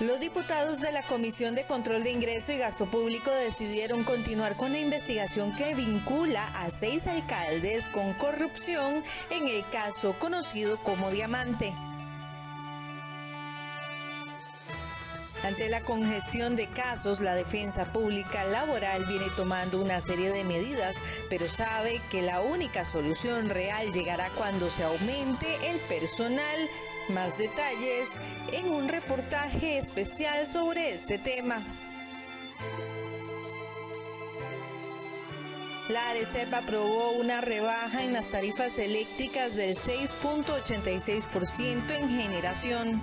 Los diputados de la Comisión de Control de Ingreso y Gasto Público decidieron continuar con la investigación que vincula a 6 alcaldes con corrupción en el caso conocido como Diamante. Ante la congestión de casos, la Defensa Pública Laboral viene tomando una serie de medidas, pero sabe que la única solución real llegará cuando se aumente el personal. Más detalles en un reportaje especial sobre este tema. La ARECEP aprobó una rebaja en las tarifas eléctricas del 6.86% en generación.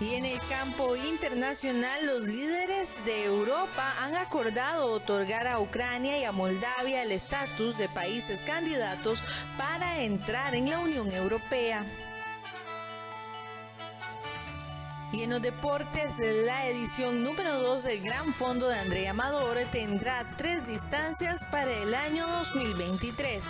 Y en el campo internacional, los líderes de Europa han acordado otorgar a Ucrania y a Moldavia el estatus de países candidatos para entrar en la Unión Europea. Y en los deportes, la edición número 2 del Gran Fondo de André Amador tendrá 3 distancias para el año 2023.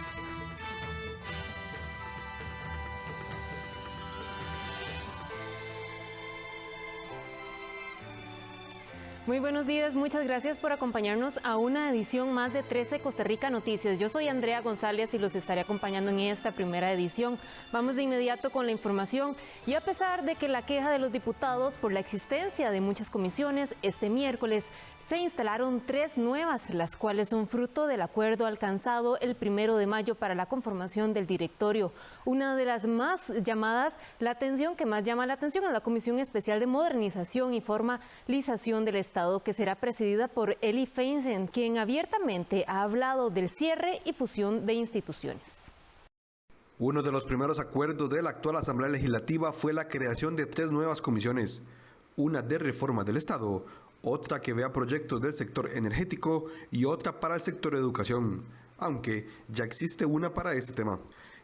Muy buenos días, muchas gracias por acompañarnos a una edición más de 13 Costa Rica Noticias. Yo soy Andrea González y los estaré acompañando en esta primera edición. Vamos de inmediato con la información. Y a pesar de que la queja de los diputados por la existencia de muchas comisiones, este miércoles se instalaron 3 nuevas, las cuales son fruto del acuerdo alcanzado el 1 de mayo para la conformación del directorio. Una de las más llamadas la atención, que más llama la atención, es la Comisión Especial de Modernización y Formalización del Estado, que será presidida por Eli Feinstein, quien abiertamente ha hablado del cierre y fusión de instituciones. Uno de los primeros acuerdos de la actual Asamblea Legislativa fue la creación de 3 nuevas comisiones, una de reforma del Estado, otra que vea proyectos del sector energético y otra para el sector educación, aunque ya existe una para este tema.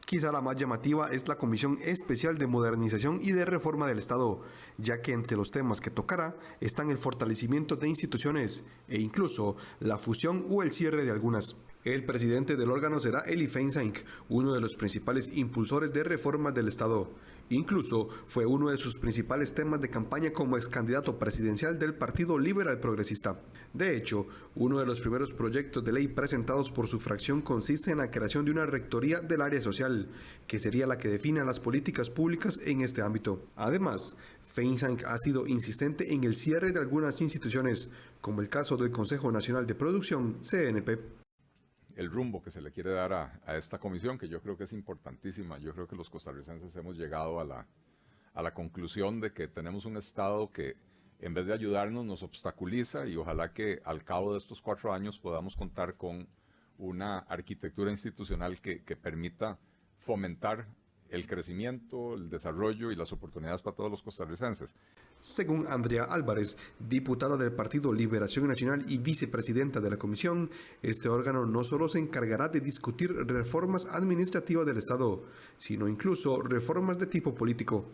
Quizá la más llamativa es la Comisión Especial de Modernización y de Reforma del Estado, ya que entre los temas que tocará están el fortalecimiento de instituciones e incluso la fusión o el cierre de algunas. El presidente del órgano será Eli Feinstein, uno de los principales impulsores de reformas del Estado. Incluso fue uno de sus principales temas de campaña como ex candidato presidencial del Partido Liberal Progresista. De hecho, uno de los primeros proyectos de ley presentados por su fracción consiste en la creación de una rectoría del área social, que sería la que defina las políticas públicas en este ámbito. Además, Feinstein ha sido insistente en el cierre de algunas instituciones, como el caso del Consejo Nacional de Producción, CNP. El rumbo que se le quiere dar a esta comisión, que yo creo que es importantísima. Yo creo que los costarricenses hemos llegado a la conclusión de que tenemos un Estado que, en vez de ayudarnos, nos obstaculiza, y ojalá que al cabo de estos 4 años podamos contar con una arquitectura institucional que permita fomentar el crecimiento, el desarrollo y las oportunidades para todos los costarricenses. Según Andrea Álvarez, diputada del Partido Liberación Nacional y vicepresidenta de la comisión, este órgano no solo se encargará de discutir reformas administrativas del Estado, sino incluso reformas de tipo político.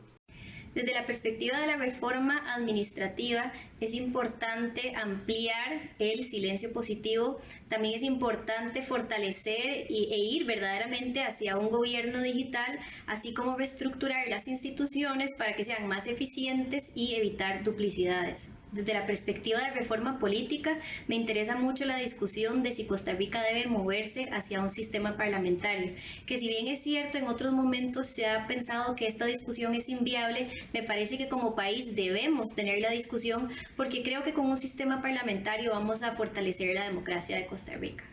Desde la perspectiva de la reforma administrativa, es importante ampliar el silencio positivo. También es importante fortalecer e ir verdaderamente hacia un gobierno digital, así como reestructurar las instituciones para que sean más eficientes y evitar duplicidades. Desde la perspectiva de reforma política, me interesa mucho la discusión de si Costa Rica debe moverse hacia un sistema parlamentario, que si bien es cierto, en otros momentos se ha pensado que esta discusión es inviable, me parece que como país debemos tener la discusión, porque creo que con un sistema parlamentario vamos a fortalecer la democracia de Costa Rica.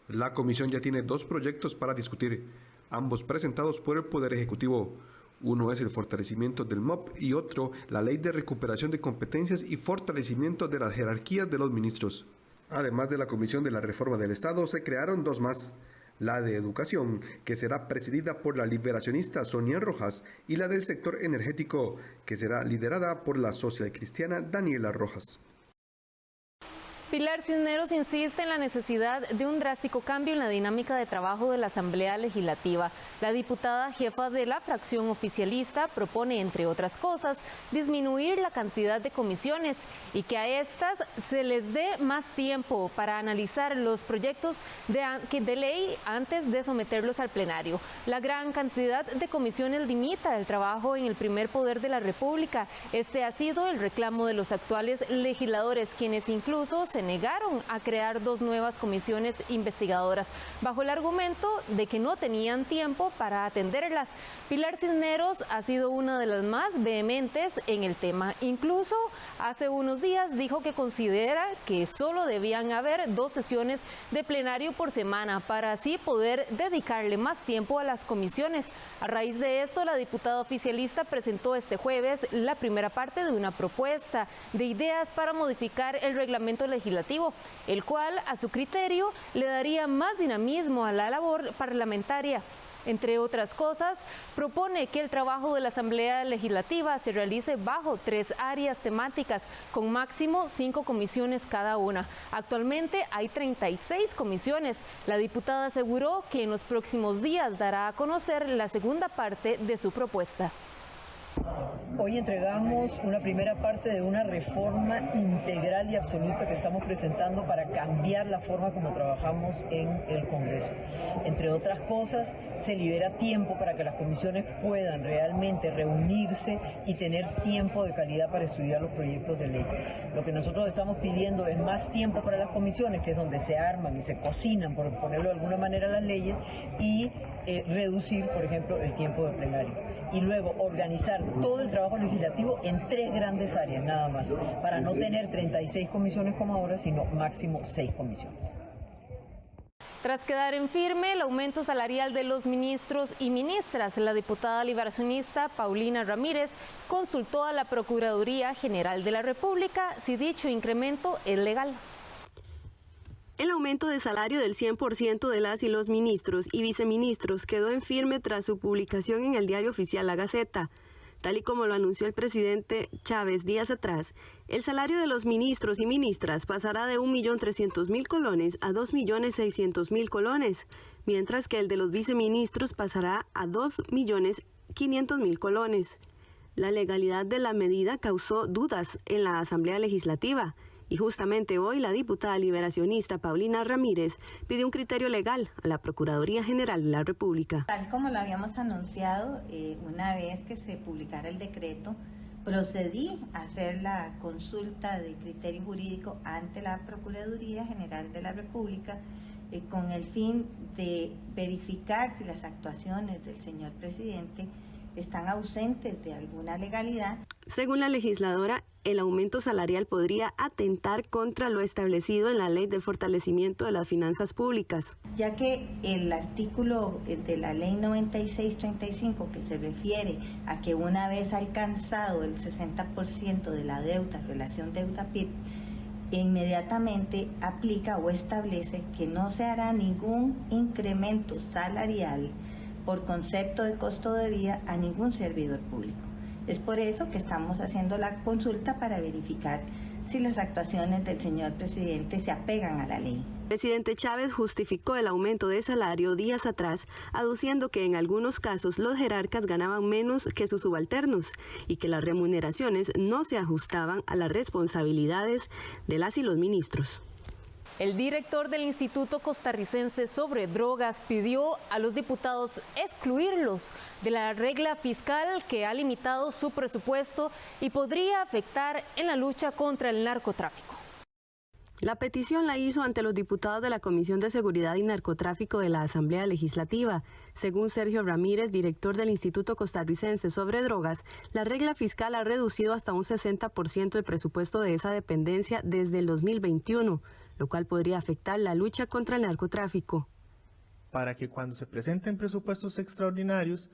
La comisión ya tiene 2 proyectos para discutir, ambos presentados por el Poder Ejecutivo. Uno es el fortalecimiento del MOP y otro la Ley de Recuperación de Competencias y Fortalecimiento de las Jerarquías de los Ministros. Además de la Comisión de la Reforma del Estado, se crearon 2 más. La de Educación, que será presidida por la liberacionista Sonia Rojas, y la del sector energético, que será liderada por la socialcristiana Daniela Rojas. Pilar Cisneros insiste en la necesidad de un drástico cambio en la dinámica de trabajo de la Asamblea Legislativa. La diputada jefa de la fracción oficialista propone, entre otras cosas, disminuir la cantidad de comisiones y que a estas se les dé más tiempo para analizar los proyectos de ley antes de someterlos al plenario. La gran cantidad de comisiones limita el trabajo en el primer poder de la República. Este ha sido el reclamo de los actuales legisladores, quienes incluso se negaron a crear 2 nuevas comisiones investigadoras, bajo el argumento de que no tenían tiempo para atenderlas. Pilar Cisneros ha sido una de las más vehementes en el tema. Incluso hace unos días dijo que considera que solo debían haber 2 sesiones de plenario por semana para así poder dedicarle más tiempo a las comisiones. A raíz de esto, la diputada oficialista presentó este jueves la primera parte de una propuesta de ideas para modificar el reglamento legislativo, el cual, a su criterio, le daría más dinamismo a la labor parlamentaria. Entre otras cosas, propone que el trabajo de la Asamblea Legislativa se realice bajo 3 áreas temáticas, con máximo 5 comisiones cada una. Actualmente hay 36 comisiones. La diputada aseguró que en los próximos días dará a conocer la segunda parte de su propuesta. Hoy entregamos una primera parte de una reforma integral y absoluta que estamos presentando para cambiar la forma como trabajamos en el Congreso. Entre otras cosas, se libera tiempo para que las comisiones puedan realmente reunirse y tener tiempo de calidad para estudiar los proyectos de ley. Lo que nosotros estamos pidiendo es más tiempo para las comisiones, que es donde se arman y se cocinan, por ponerlo de alguna manera, las leyes, y reducir, por ejemplo, el tiempo de plenario. Y luego organizar todo el trabajo legislativo en 3 grandes áreas nada más, para no tener 36 comisiones como ahora, sino máximo 6 comisiones. Tras quedar en firme el aumento salarial de los ministros y ministras, la diputada liberacionista Paulina Ramírez consultó a la Procuraduría General de la República si dicho incremento es legal. El aumento de salario del 100% de las y los ministros y viceministros quedó en firme tras su publicación en el diario oficial La Gaceta. Tal y como lo anunció el presidente Chávez días atrás, el salario de los ministros y ministras pasará de 1.300.000 colones a 2.600.000 colones, mientras que el de los viceministros pasará a 2.500.000 colones. La legalidad de la medida causó dudas en la Asamblea Legislativa. Y justamente hoy la diputada liberacionista Paulina Ramírez pidió un criterio legal a la Procuraduría General de la República. Tal como lo habíamos anunciado, una vez que se publicara el decreto, procedí a hacer la consulta de criterio jurídico ante la Procuraduría General de la República con el fin de verificar si las actuaciones del señor presidente están ausentes de alguna legalidad. Según la legisladora, el aumento salarial podría atentar contra lo establecido en la Ley de Fortalecimiento de las Finanzas Públicas. Ya que el artículo de la Ley 9635, que se refiere a que una vez alcanzado el 60% de la deuda, relación deuda-PIB, inmediatamente aplica o establece que no se hará ningún incremento salarial por concepto de costo de vida a ningún servidor público. Es por eso que estamos haciendo la consulta para verificar si las actuaciones del señor presidente se apegan a la ley. El presidente Chávez justificó el aumento de salario días atrás, aduciendo que en algunos casos los jerarcas ganaban menos que sus subalternos y que las remuneraciones no se ajustaban a las responsabilidades de las y los ministros. El director del Instituto Costarricense sobre Drogas pidió a los diputados excluirlos de la regla fiscal que ha limitado su presupuesto y podría afectar en la lucha contra el narcotráfico. La petición la hizo ante los diputados de la Comisión de Seguridad y Narcotráfico de la Asamblea Legislativa. Según Sergio Ramírez, director del Instituto Costarricense sobre Drogas, la regla fiscal ha reducido hasta un 60% el presupuesto de esa dependencia desde el 2021. Lo cual podría afectar la lucha contra el narcotráfico. Para que cuando se presenten presupuestos extraordinarios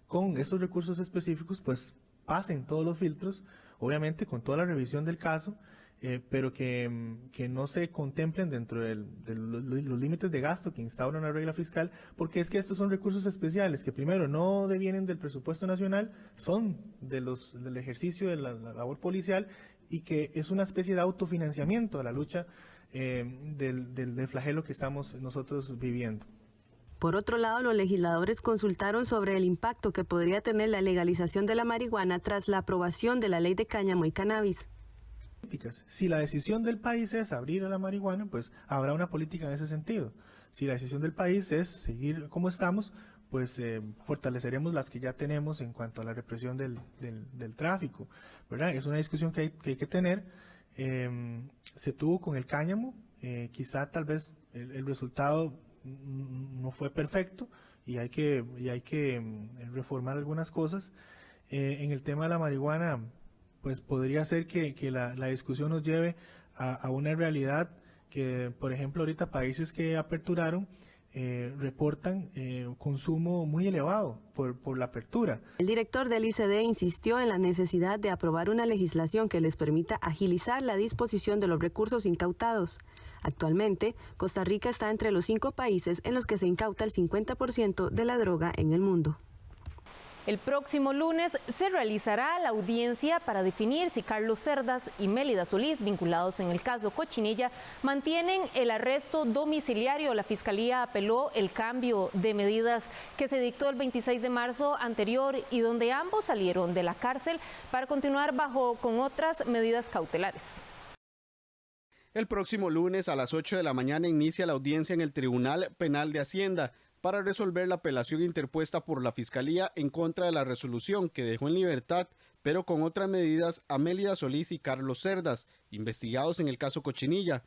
con esos recursos específicos, pues pasen todos los filtros, obviamente con toda la revisión del caso, pero que no se contemplen dentro de los límites de gasto que instaura una regla fiscal, porque es que estos son recursos especiales que primero no devienen del presupuesto nacional, son del ejercicio de la labor policial y que es una especie de autofinanciamiento de la lucha del flagelo que estamos nosotros viviendo. Por otro lado, los legisladores consultaron sobre el impacto que podría tener la legalización de la marihuana tras la aprobación de la ley de cáñamo y cannabis. Si la decisión del país es abrir a la marihuana, pues habrá una política en ese sentido. Si la decisión del país es seguir como estamos, pues fortaleceremos las que ya tenemos en cuanto a la represión del tráfico, ¿verdad? Es una discusión que hay que tener. Se tuvo con el cáñamo, quizá tal vez el resultado no fue perfecto y hay que reformar algunas cosas. En el tema de la marihuana, pues podría ser que la discusión nos lleve a una realidad que, por ejemplo, ahorita países que aperturaron reportan consumo muy elevado por la apertura. El director del ICD insistió en la necesidad de aprobar una legislación que les permita agilizar la disposición de los recursos incautados. Actualmente, Costa Rica está entre los 5 países en los que se incauta el 50% de la droga en el mundo. El próximo lunes se realizará la audiencia para definir si Carlos Cerdas y Mélida Solís, vinculados en el caso Cochinilla, mantienen el arresto domiciliario. La Fiscalía apeló el cambio de medidas que se dictó el 26 de marzo anterior y donde ambos salieron de la cárcel para continuar con otras medidas cautelares. El próximo lunes a las 8 de la mañana inicia la audiencia en el Tribunal Penal de Hacienda para resolver la apelación interpuesta por la Fiscalía en contra de la resolución que dejó en libertad, pero con otras medidas, a Mélida Solís y Carlos Cerdas, investigados en el caso Cochinilla.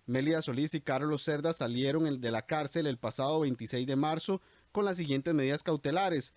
Mélida Solís y Carlos Cerdas salieron de la cárcel el pasado 26 de marzo con las siguientes medidas cautelares.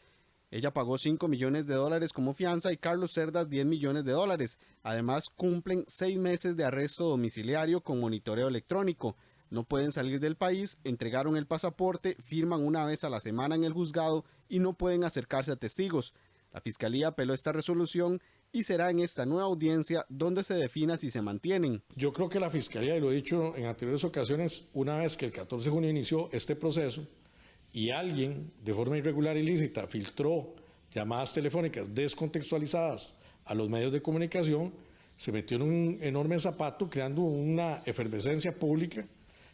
Ella pagó $5 millones como fianza y Carlos Cerdas $10 millones. Además, cumplen 6 meses de arresto domiciliario con monitoreo electrónico. No pueden salir del país, entregaron el pasaporte, firman una vez a la semana en el juzgado y no pueden acercarse a testigos. La Fiscalía apeló esta resolución y será en esta nueva audiencia donde se defina si se mantienen. Yo creo que la Fiscalía, y lo he dicho en anteriores ocasiones, una vez que el 14 de junio inició este proceso y alguien de forma irregular e ilícita filtró llamadas telefónicas descontextualizadas a los medios de comunicación, se metió en un enorme zapato creando una efervescencia pública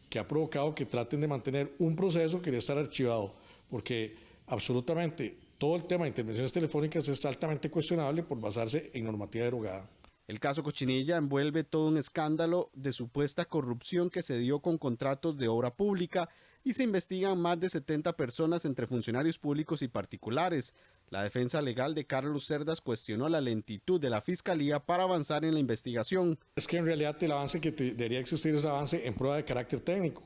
que ha provocado que traten de mantener un proceso que debería estar archivado, porque absolutamente todo el tema de intervenciones telefónicas es altamente cuestionable por basarse en normativa derogada. El caso Cochinilla envuelve todo un escándalo de supuesta corrupción que se dio con contratos de obra pública y se investigan más de 70 personas entre funcionarios públicos y particulares. La defensa legal de Carlos Cerdas cuestionó la lentitud de la Fiscalía para avanzar en la investigación. Es que en realidad el avance que debería existir es avance en prueba de carácter técnico.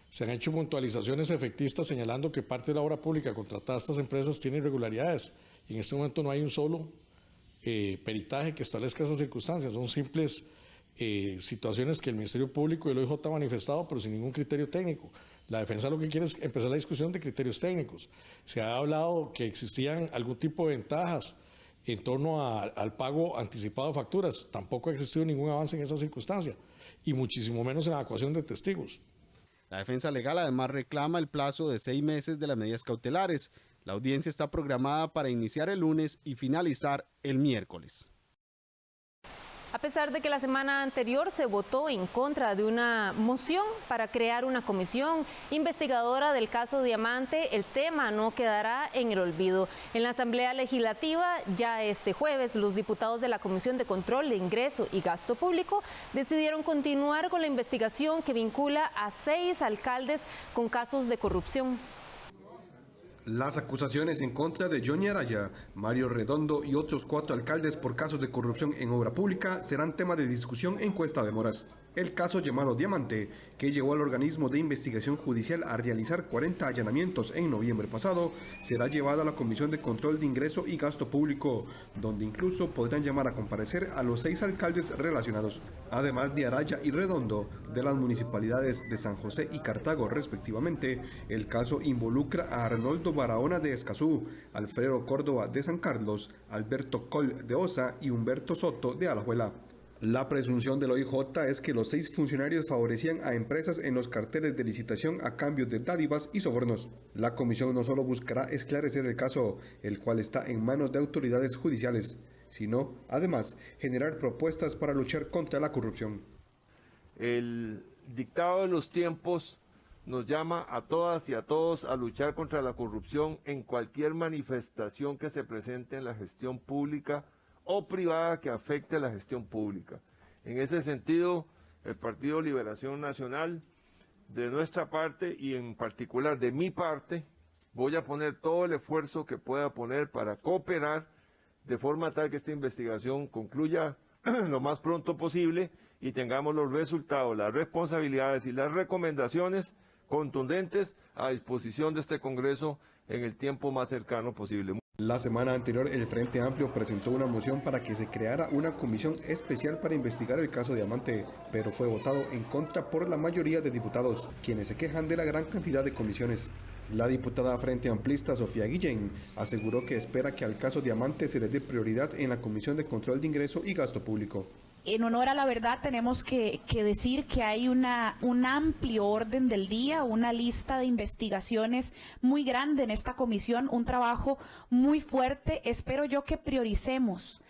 Se han hecho puntualizaciones efectistas señalando que parte de la obra pública contratada a estas empresas tiene irregularidades y en este momento no hay un solo peritaje que establezca esas circunstancias. Son simples situaciones que el Ministerio Público y el OIJ ha manifestado, pero sin ningún criterio técnico. La defensa lo que quiere es empezar la discusión de criterios técnicos. Se ha hablado que existían algún tipo de ventajas en torno al pago anticipado de facturas. Tampoco ha existido ningún avance en esa circunstancia y muchísimo menos en la evacuación de testigos. La defensa legal además reclama el plazo de 6 meses de las medidas cautelares. La audiencia está programada para iniciar el lunes y finalizar el miércoles. A pesar de que la semana anterior se votó en contra de una moción para crear una comisión investigadora del caso Diamante, el tema no quedará en el olvido. En la Asamblea Legislativa, ya este jueves, los diputados de la Comisión de Control de Ingreso y Gasto Público decidieron continuar con la investigación que vincula a 6 alcaldes con casos de corrupción. Las acusaciones en contra de Johnny Araya, Mario Redondo y otros 4 alcaldes por casos de corrupción en obra pública serán tema de discusión en Cuesta de Moras. El caso llamado Diamante, que llevó al organismo de investigación judicial a realizar 40 allanamientos en noviembre pasado, será llevado a la Comisión de Control de Ingreso y Gasto Público, donde incluso podrán llamar a comparecer a los 6 alcaldes relacionados, además de Araya y Redondo, de las municipalidades de San José y Cartago respectivamente. El caso involucra a Arnoldo Barahona de Escazú, Alfredo Córdoba de San Carlos, Alberto Coll de Osa y Humberto Soto de Alajuela. La presunción del OIJ es que los 6 funcionarios favorecían a empresas en los carteles de licitación a cambio de dádivas y sobornos. La comisión no solo buscará esclarecer el caso, el cual está en manos de autoridades judiciales, sino, además, generar propuestas para luchar contra la corrupción. dictado de los tiempos nos llama a todas y a todos a luchar contra la corrupción en cualquier manifestación que se presente en la gestión pública o privada que afecte a la gestión pública. En ese sentido, el Partido Liberación Nacional, de nuestra parte y en particular de mi parte, voy a poner todo el esfuerzo que pueda poner para cooperar de forma tal que esta investigación concluya lo más pronto posible y tengamos los resultados, las responsabilidades y las recomendaciones contundentes a disposición de este Congreso en el tiempo más cercano posible. La semana anterior, el Frente Amplio presentó una moción para que se creara una comisión especial para investigar el caso Diamante, pero fue votado en contra por la mayoría de diputados, quienes se quejan de la gran cantidad de comisiones. La diputada Frente Amplista Sofía Guillén aseguró que espera que al caso Diamante se le dé prioridad en la Comisión de Control de Ingreso y Gasto Público. En honor a la verdad tenemos que decir que hay un amplio orden del día, una lista de investigaciones muy grande en esta comisión, un trabajo muy fuerte. Espero yo que prioricemos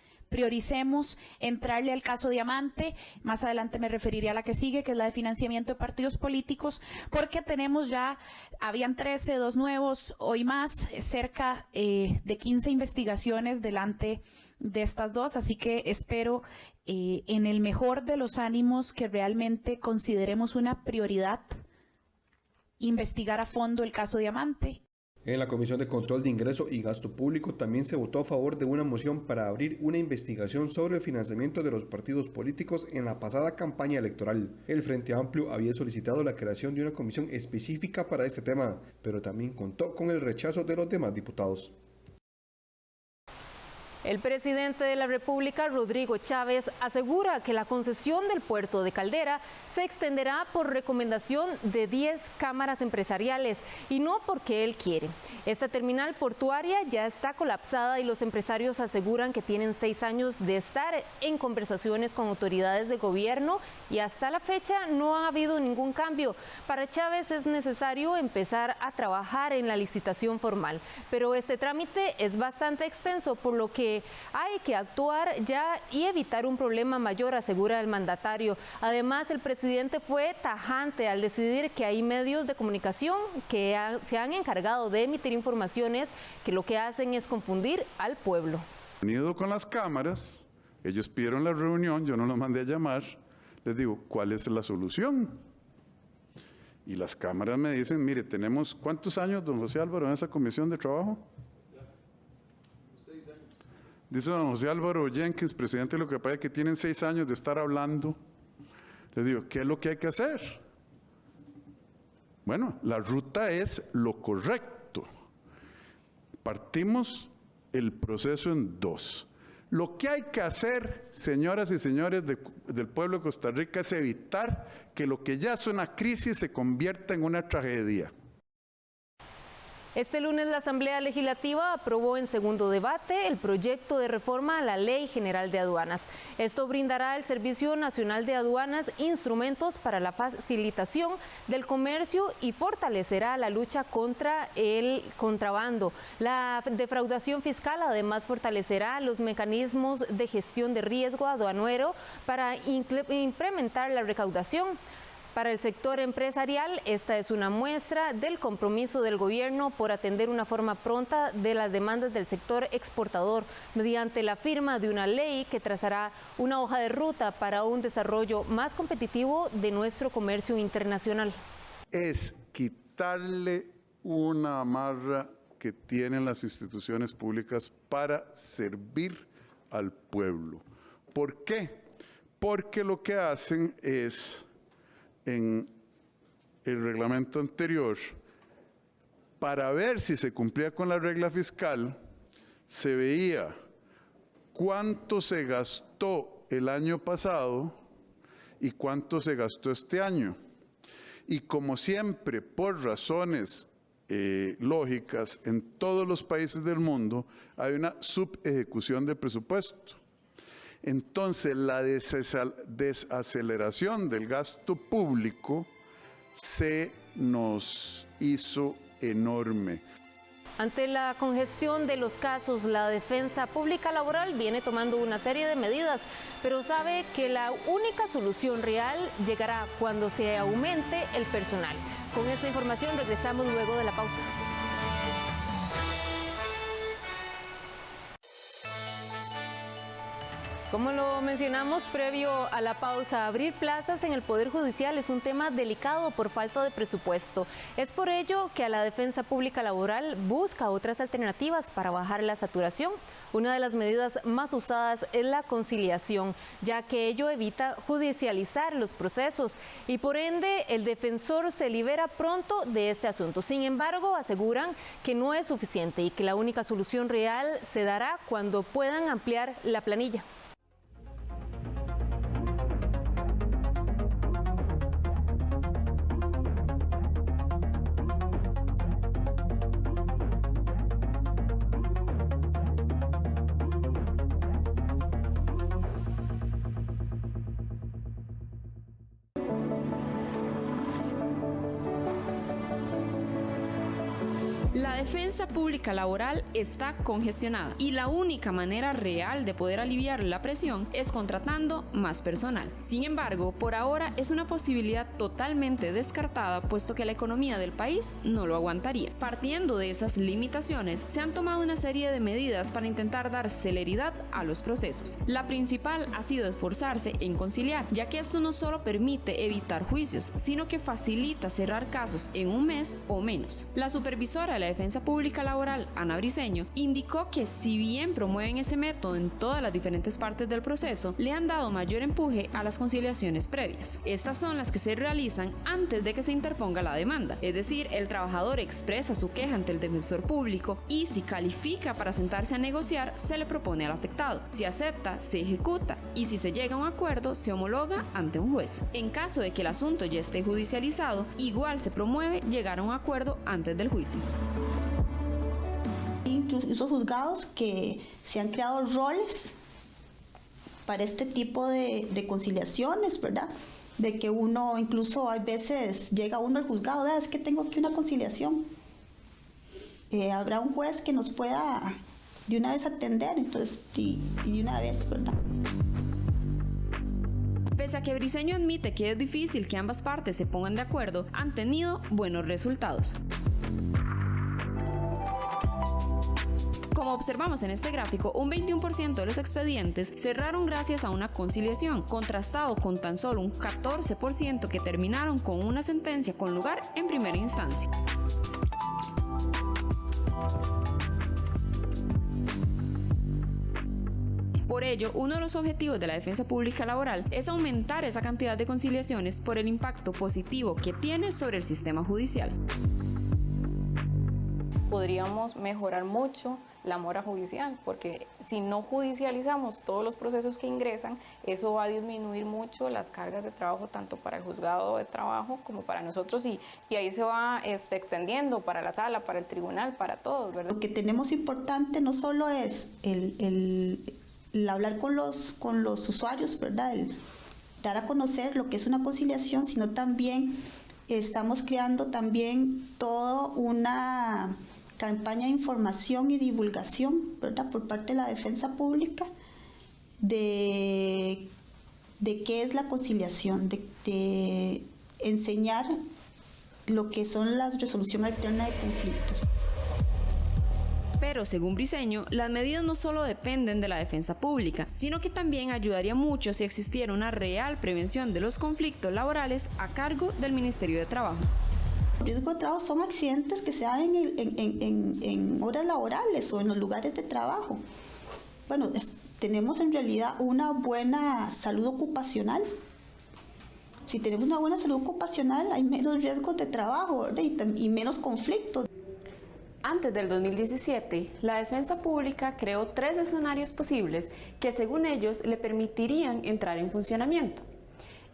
entrarle al caso Diamante. Más adelante me referiré a la que sigue, que es la de financiamiento de partidos políticos, porque tenemos ya, habían 13, 2 nuevos, hoy más, cerca de 15 investigaciones delante de estas dos, así que espero en el mejor de los ánimos que realmente consideremos una prioridad investigar a fondo el caso Diamante. En la Comisión de Control de Ingreso y Gasto Público también se votó a favor de una moción para abrir una investigación sobre el financiamiento de los partidos políticos en la pasada campaña electoral. El Frente Amplio había solicitado la creación de una comisión específica para este tema, pero también contó con el rechazo de los demás diputados. El presidente de la República, Rodrigo Chávez, asegura que la concesión del puerto de Caldera se extenderá por recomendación de 10 cámaras empresariales y no porque él quiere. Esta terminal portuaria ya está colapsada y los empresarios aseguran que tienen 6 años de estar en conversaciones con autoridades del gobierno y hasta la fecha no ha habido ningún cambio. Para Chávez es necesario empezar a trabajar en la licitación formal, pero este trámite es bastante extenso, por lo que hay que actuar ya y evitar un problema mayor, asegura el mandatario. Además, el presidente fue tajante al decidir que hay medios de comunicación que se han encargado de emitir informaciones que lo que hacen es confundir al pueblo. Unido con las cámaras, ellos pidieron la reunión, yo no los mandé a llamar, les digo, ¿cuál es la solución? Y las cámaras me dicen, mire, tenemos, ¿cuántos años, don José Álvaro, en esa comisión de trabajo? Dice don José Álvaro Jenkins, presidente de lo que pasa es que tienen 6 años de estar hablando. Les digo, ¿qué es lo que hay que hacer? Bueno, la ruta es lo correcto. Partimos el proceso en 2. Lo que hay que hacer, señoras y señores del pueblo de Costa Rica, es evitar que lo que ya es una crisis se convierta en una tragedia. Este lunes la Asamblea Legislativa aprobó en segundo debate el proyecto de reforma a la Ley General de Aduanas. Esto brindará al Servicio Nacional de Aduanas instrumentos para la facilitación del comercio y fortalecerá la lucha contra el contrabando. La defraudación fiscal además fortalecerá los mecanismos de gestión de riesgo aduanero para incrementar la recaudación. Para el sector empresarial, esta es una muestra del compromiso del gobierno por atender una forma pronta de las demandas del sector exportador mediante la firma de una ley que trazará una hoja de ruta para un desarrollo más competitivo de nuestro comercio internacional. Es quitarle una amarra que tienen las instituciones públicas para servir al pueblo. ¿Por qué? Porque lo que hacen es, en el reglamento anterior, para ver si se cumplía con la regla fiscal, se veía cuánto se gastó el año pasado y cuánto se gastó este año. Y como siempre, por razones lógicas, en todos los países del mundo hay una subejecución de presupuesto. Entonces, la desaceleración del gasto público se nos hizo enorme. Ante la congestión de los casos, la Defensa Pública Laboral viene tomando una serie de medidas, pero sabe que la única solución real llegará cuando se aumente el personal. Con esta información regresamos luego de la pausa. Como lo mencionamos previo a la pausa, abrir plazas en el Poder Judicial es un tema delicado por falta de presupuesto. Es por ello que a la Defensa Pública Laboral busca otras alternativas para bajar la saturación. Una de las medidas más usadas es la conciliación, ya que ello evita judicializar los procesos y por ende el defensor se libera pronto de este asunto. Sin embargo, aseguran que no es suficiente y que la única solución real se dará cuando puedan ampliar la planilla. La defensa pública laboral está congestionada y la única manera real de poder aliviar la presión es contratando más personal. Sin embargo, por ahora es una posibilidad totalmente descartada, puesto que la economía del país no lo aguantaría. Partiendo de esas limitaciones, se han tomado una serie de medidas para intentar dar celeridad a los procesos. La principal ha sido esforzarse en conciliar, ya que esto no solo permite evitar juicios, sino que facilita cerrar casos en un mes o menos. La supervisora de la Defensa Pública Laboral, Ana Briceño, indicó que si bien promueven ese método en todas las diferentes partes del proceso, le han dado mayor empuje a las conciliaciones previas. Estas son las que se realizan antes de que se interponga la demanda, es decir, el trabajador expresa su queja ante el defensor público y si califica para sentarse a negociar, se le propone al afectado. Si acepta, se ejecuta y si se llega a un acuerdo, se homologa ante un juez. En caso de que el asunto ya esté judicializado, igual se promueve llegar a un acuerdo antes del juicio. Incluso juzgados que se han creado roles para este tipo de conciliaciones, ¿verdad? De que uno, incluso hay veces llega uno al juzgado, es que tengo aquí una conciliación. Habrá un juez que nos pueda de una vez atender, entonces, y de una vez, ¿verdad? Pese a que Briceño admite que es difícil que ambas partes se pongan de acuerdo, han tenido buenos resultados. Como observamos en este gráfico, un 21% de los expedientes cerraron gracias a una conciliación, contrastado con tan solo un 14% que terminaron con una sentencia con lugar en primera instancia. Por ello, uno de los objetivos de la Defensa Pública Laboral es aumentar esa cantidad de conciliaciones por el impacto positivo que tiene sobre el sistema judicial. Podríamos mejorar mucho la mora judicial, porque si no judicializamos todos los procesos que ingresan, eso va a disminuir mucho las cargas de trabajo tanto para el juzgado de trabajo como para nosotros y ahí se va extendiendo para la sala, para el tribunal, para todos, ¿verdad? Lo que tenemos importante no solo es el hablar con los usuarios, ¿verdad? El dar a conocer lo que es una conciliación, sino también estamos creando también toda una campaña de información y divulgación, ¿verdad? Por parte de la Defensa Pública de qué es la conciliación, de enseñar lo que son las resolución alterna de conflictos. Pero según Briceño, las medidas no solo dependen de la defensa pública, sino que también ayudaría mucho si existiera una real prevención de los conflictos laborales a cargo del Ministerio de Trabajo. El riesgo de trabajo son accidentes que se dan en horas laborales o en los lugares de trabajo. Bueno, tenemos en realidad una buena salud ocupacional. Si tenemos una buena salud ocupacional, hay menos riesgos de trabajo, ¿verdad? Y menos conflictos. Antes del 2017, la Defensa Pública creó 3 escenarios posibles que, según ellos, le permitirían entrar en funcionamiento.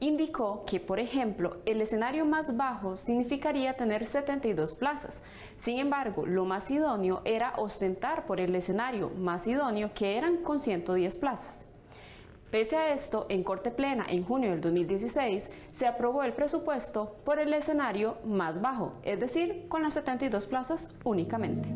Indicó que, por ejemplo, el escenario más bajo significaría tener 72 plazas. Sin embargo, lo más idóneo era ostentar por el escenario más idóneo, que eran con 110 plazas. Pese a esto, en Corte Plena, en junio del 2016, se aprobó el presupuesto por el escenario más bajo, es decir, con las 72 plazas únicamente.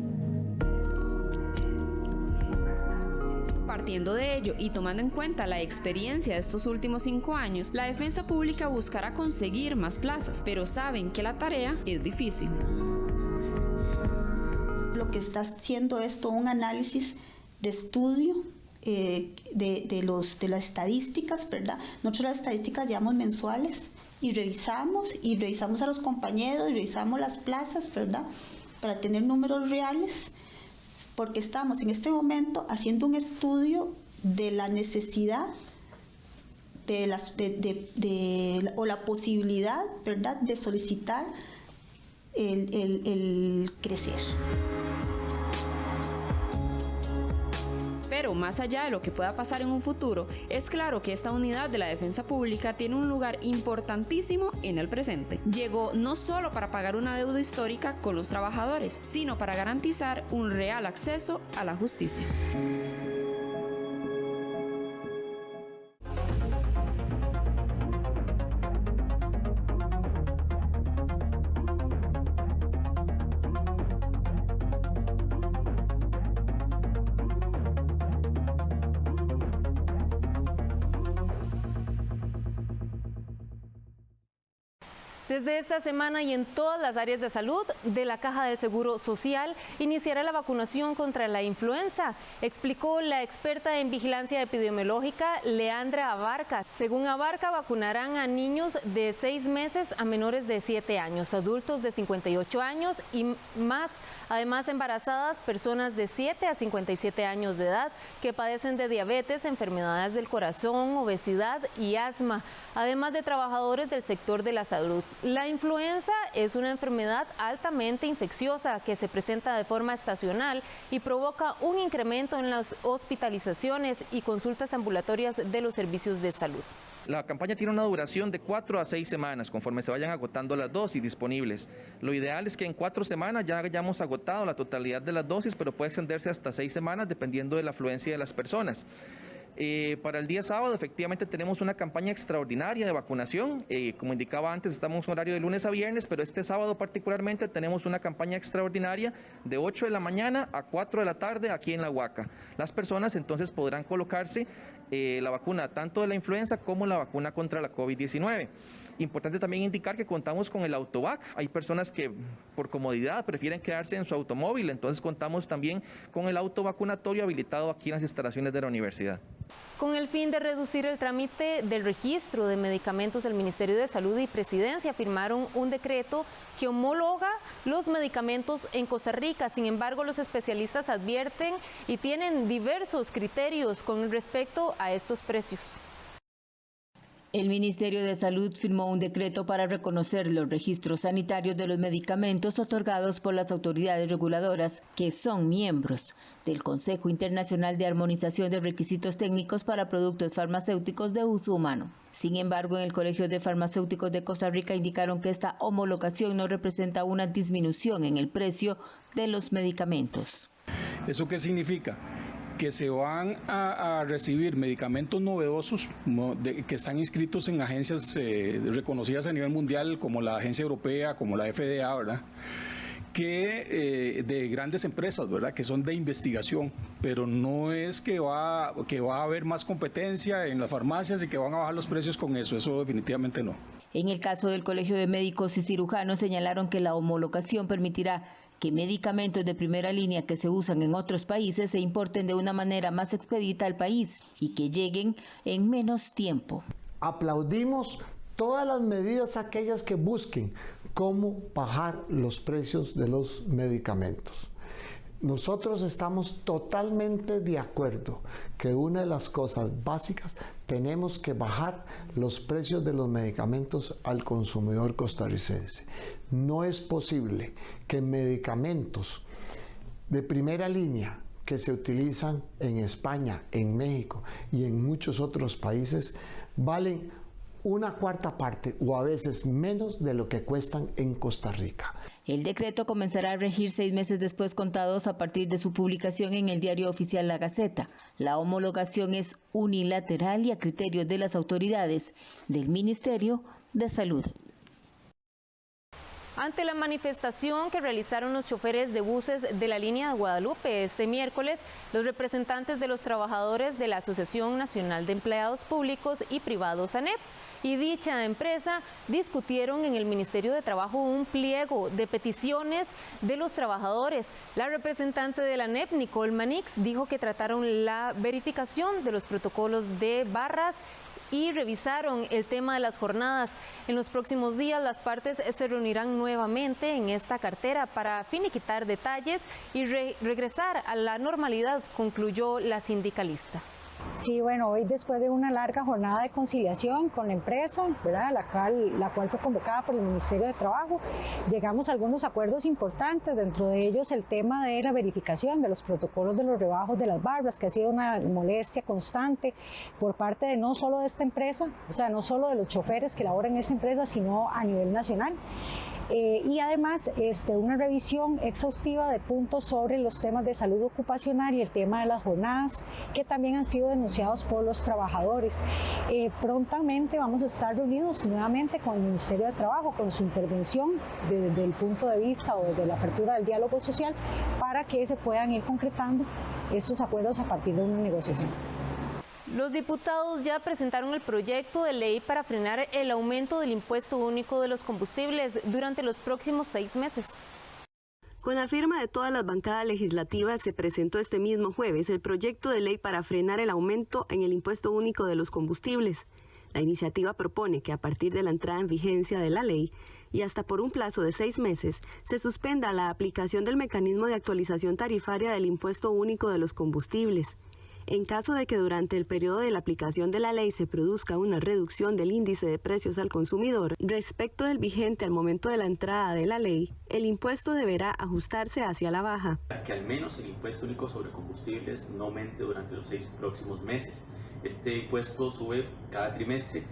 Partiendo de ello y tomando en cuenta la experiencia de estos últimos 5 años, la Defensa Pública buscará conseguir más plazas, pero saben que la tarea es difícil. Lo que está haciendo es todo un análisis de estudio de las estadísticas, ¿verdad? Nosotros las estadísticas llevamos mensuales y revisamos a los compañeros, y revisamos las plazas, ¿verdad? Para tener números reales, porque estamos en este momento haciendo un estudio de la necesidad o la posibilidad, ¿verdad?, de solicitar el crecer. Pero más allá de lo que pueda pasar en un futuro, es claro que esta unidad de la Defensa Pública tiene un lugar importantísimo en el presente. Llegó no solo para pagar una deuda histórica con los trabajadores, sino para garantizar un real acceso a la justicia. Desde esta semana y en todas las áreas de salud de la Caja del Seguro Social iniciará la vacunación contra la influenza, explicó la experta en vigilancia epidemiológica Leandra Abarca. Según Abarca, vacunarán a niños de 6 meses a menores de 7 años, adultos de 58 años y más, además embarazadas, personas de 7 a 57 años de edad que padecen de diabetes, enfermedades del corazón, obesidad y asma, además de trabajadores del sector de la salud. La influenza es una enfermedad altamente infecciosa que se presenta de forma estacional y provoca un incremento en las hospitalizaciones y consultas ambulatorias de los servicios de salud. La campaña tiene una duración de 4 a 6 semanas, conforme se vayan agotando las dosis disponibles. Lo ideal es que en 4 semanas ya hayamos agotado la totalidad de las dosis, pero puede extenderse hasta 6 semanas dependiendo de la afluencia de las personas. Para el día sábado efectivamente tenemos una campaña extraordinaria de vacunación, como indicaba antes estamos en horario de lunes a viernes, pero este sábado particularmente tenemos una campaña extraordinaria de 8 de la mañana a 4 de la tarde aquí en La Huaca. Las personas entonces podrán colocarse la vacuna tanto de la influenza como la vacuna contra la COVID-19. Importante también indicar que contamos con el Autovac. Hay personas que por comodidad prefieren quedarse en su automóvil, entonces contamos también con el autovacunatorio habilitado aquí en las instalaciones de la universidad. Con el fin de reducir el trámite del registro de medicamentos, el Ministerio de Salud y Presidencia firmaron un decreto que homologa los medicamentos en Costa Rica. Sin embargo, los especialistas advierten y tienen diversos criterios con respecto a estos precios. El Ministerio de Salud firmó un decreto para reconocer los registros sanitarios de los medicamentos otorgados por las autoridades reguladoras, que son miembros del Consejo Internacional de Armonización de Requisitos Técnicos para Productos Farmacéuticos de Uso Humano. Sin embargo, en el Colegio de Farmacéuticos de Costa Rica indicaron que esta homologación no representa una disminución en el precio de los medicamentos. ¿Eso qué significa? Que se van a recibir medicamentos novedosos que están inscritos en agencias reconocidas a nivel mundial, como la Agencia Europea, como la FDA, ¿verdad? De grandes empresas, ¿verdad? Que son de investigación, pero no es que va a haber más competencia en las farmacias y que van a bajar los precios con eso definitivamente no. En el caso del Colegio de Médicos y Cirujanos señalaron que la homologación permitirá que medicamentos de primera línea que se usan en otros países se importen de una manera más expedita al país y que lleguen en menos tiempo. Aplaudimos todas las medidas aquellas que busquen cómo bajar los precios de los medicamentos. Nosotros estamos totalmente de acuerdo que una de las cosas básicas tenemos que bajar los precios de los medicamentos al consumidor costarricense. No es posible que medicamentos de primera línea que se utilizan en España, en México y en muchos otros países valen una cuarta parte o a veces menos de lo que cuestan en Costa Rica. El decreto comenzará a regir 6 meses después contados a partir de su publicación en el diario oficial La Gaceta. La homologación es unilateral y a criterio de las autoridades del Ministerio de Salud. Ante la manifestación que realizaron los choferes de buses de la línea de Guadalupe este miércoles, los representantes de los trabajadores de la Asociación Nacional de Empleados Públicos y Privados ANEP y dicha empresa discutieron en el Ministerio de Trabajo un pliego de peticiones de los trabajadores. La representante de la ANEP, Nicole Manix, dijo que trataron la verificación de los protocolos de barras y revisaron el tema de las jornadas. En los próximos días las partes se reunirán nuevamente en esta cartera para finiquitar detalles y regresar a la normalidad, concluyó la sindicalista. Sí, bueno, hoy después de una larga jornada de conciliación con la empresa, ¿verdad? la cual fue convocada por el Ministerio de Trabajo, llegamos a algunos acuerdos importantes, dentro de ellos el tema de la verificación de los protocolos de los rebajos de las barras, que ha sido una molestia constante por parte de no solo de esta empresa, o sea, no solo de los choferes que laboran en esta empresa, sino a nivel nacional. Y además una revisión exhaustiva de puntos sobre los temas de salud ocupacional y el tema de las jornadas, que también han sido denunciados por los trabajadores. Prontamente vamos a estar reunidos nuevamente con el Ministerio de Trabajo, con su intervención desde el punto de vista o desde la apertura del diálogo social, para que se puedan ir concretando estos acuerdos a partir de una negociación. Los diputados ya presentaron el proyecto de ley para frenar el aumento del impuesto único de los combustibles durante los próximos 6 meses. Con la firma de todas las bancadas legislativas, se presentó este mismo jueves el proyecto de ley para frenar el aumento en el impuesto único de los combustibles. La iniciativa propone que a partir de la entrada en vigencia de la ley y hasta por un plazo de 6 meses, se suspenda la aplicación del mecanismo de actualización tarifaria del impuesto único de los combustibles. En caso de que durante el periodo de la aplicación de la ley se produzca una reducción del índice de precios al consumidor respecto del vigente al momento de la entrada de la ley, el impuesto deberá ajustarse hacia la baja. Que al menos el impuesto único sobre combustibles no aumente durante los 6 próximos meses. Este impuesto sube cada trimestre,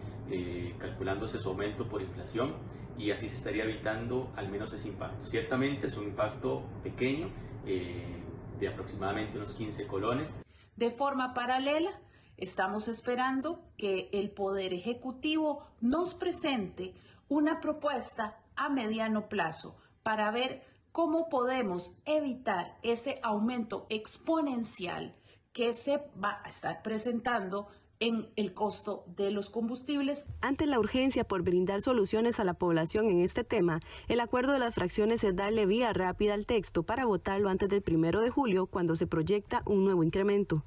calculándose su aumento por inflación, y así se estaría evitando al menos ese impacto. Ciertamente es un impacto pequeño, de aproximadamente unos 15 colones. De forma paralela, estamos esperando que el Poder Ejecutivo nos presente una propuesta a mediano plazo para ver cómo podemos evitar ese aumento exponencial que se va a estar presentando en el costo de los combustibles. Ante la urgencia por brindar soluciones a la población en este tema, el acuerdo de las fracciones es darle vía rápida al texto para votarlo antes del 1 de julio, cuando se proyecta un nuevo incremento.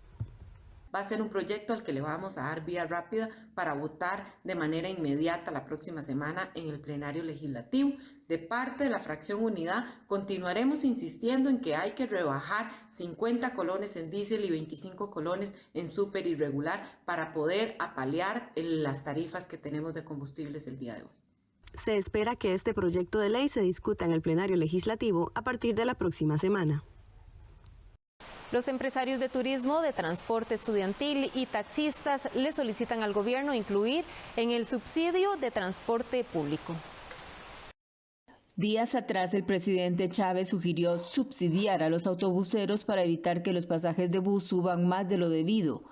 Va a ser un proyecto al que le vamos a dar vía rápida para votar de manera inmediata la próxima semana en el plenario legislativo. De parte de la fracción Unidad, continuaremos insistiendo en que hay que rebajar 50 colones en diésel y 25 colones en súper y regular para poder apalear las tarifas que tenemos de combustibles el día de hoy. Se espera que este proyecto de ley se discuta en el plenario legislativo a partir de la próxima semana. Los empresarios de turismo, de transporte estudiantil y taxistas le solicitan al gobierno incluir en el subsidio de transporte público. Días atrás, el presidente Chávez sugirió subsidiar a los autobuseros para evitar que los pasajes de bus suban más de lo debido.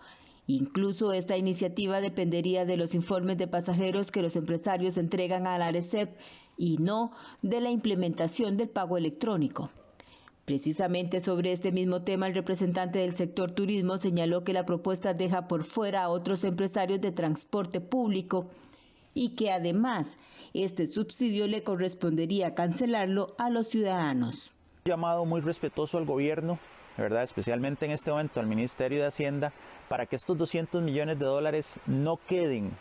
Incluso esta iniciativa dependería de los informes de pasajeros que los empresarios entregan a la ARECEP y no de la implementación del pago electrónico. Precisamente sobre este mismo tema, el representante del sector turismo señaló que la propuesta deja por fuera a otros empresarios de transporte público y que además este subsidio le correspondería cancelarlo a los ciudadanos. Un llamado muy respetuoso al gobierno, ¿verdad? Especialmente en este momento al Ministerio de Hacienda, para que estos $200 millones no queden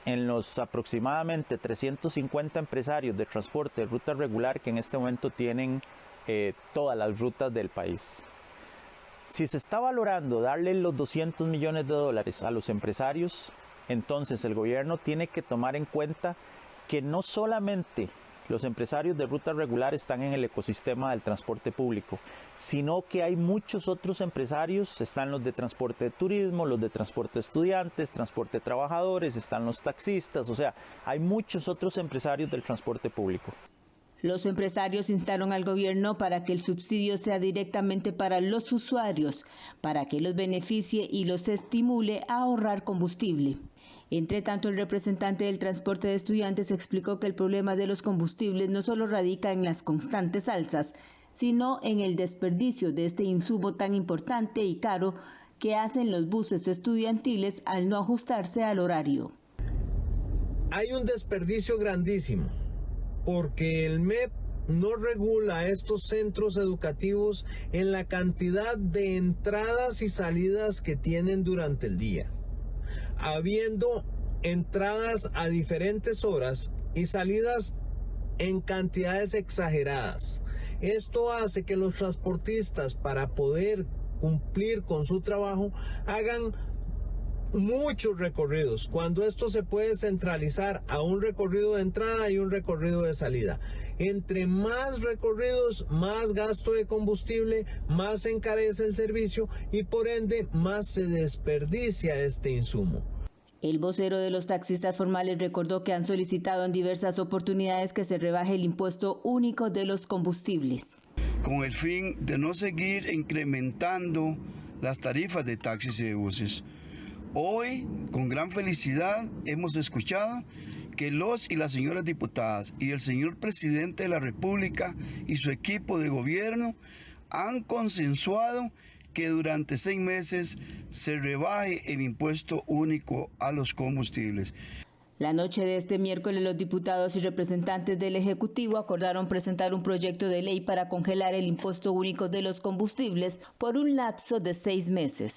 en los aproximadamente 350 empresarios de transporte de ruta regular que en este momento tienen todas las rutas del país. Si se está valorando darle los $200 millones a los empresarios, entonces el gobierno tiene que tomar en cuenta que no solamente los empresarios de ruta regular están en el ecosistema del transporte público, sino que hay muchos otros empresarios, están los de transporte de turismo, los de transporte de estudiantes, transporte de trabajadores, están los taxistas, o sea, hay muchos otros empresarios del transporte público. Los empresarios instaron al gobierno para que el subsidio sea directamente para los usuarios, para que los beneficie y los estimule a ahorrar combustible. Entre tanto, el representante del transporte de estudiantes explicó que el problema de los combustibles no solo radica en las constantes alzas, sino en el desperdicio de este insumo tan importante y caro que hacen los buses estudiantiles al no ajustarse al horario. Hay un desperdicio grandísimo, porque el MEP no regula estos centros educativos en la cantidad de entradas y salidas que tienen durante el día, habiendo entradas a diferentes horas y salidas en cantidades exageradas. Esto hace que los transportistas, para poder cumplir con su trabajo, hagan muchos recorridos, cuando esto se puede centralizar a un recorrido de entrada y un recorrido de salida. Entre más recorridos, más gasto de combustible, más se encarece el servicio y por ende más se desperdicia este insumo. El vocero de los taxistas formales recordó que han solicitado en diversas oportunidades que se rebaje el impuesto único de los combustibles, con el fin de no seguir incrementando las tarifas de taxis y de buses. Hoy, con gran felicidad, hemos escuchado que los y las señoras diputadas y el señor presidente de la República y su equipo de gobierno han consensuado que durante 6 meses se rebaje el impuesto único a los combustibles. La noche de este miércoles, los diputados y representantes del Ejecutivo acordaron presentar un proyecto de ley para congelar el impuesto único de los combustibles por un lapso de 6 meses.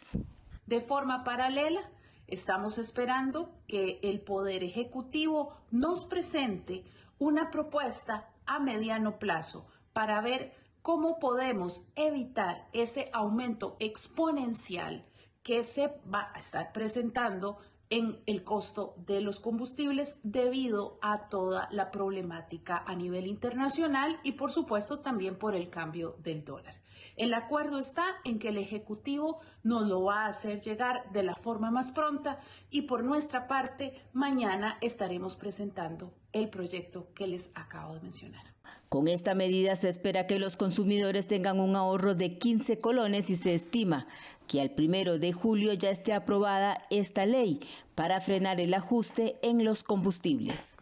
De forma paralela, estamos esperando que el Poder Ejecutivo nos presente una propuesta a mediano plazo para ver cómo podemos evitar ese aumento exponencial que se va a estar presentando en el costo de los combustibles debido a toda la problemática a nivel internacional y por supuesto también por el cambio del dólar. El acuerdo está en que el Ejecutivo nos lo va a hacer llegar de la forma más pronta y por nuestra parte mañana estaremos presentando el proyecto que les acabo de mencionar. Con esta medida se espera que los consumidores tengan un ahorro de 15 colones y se estima que al 1 de julio ya esté aprobada esta ley para frenar el ajuste en los combustibles.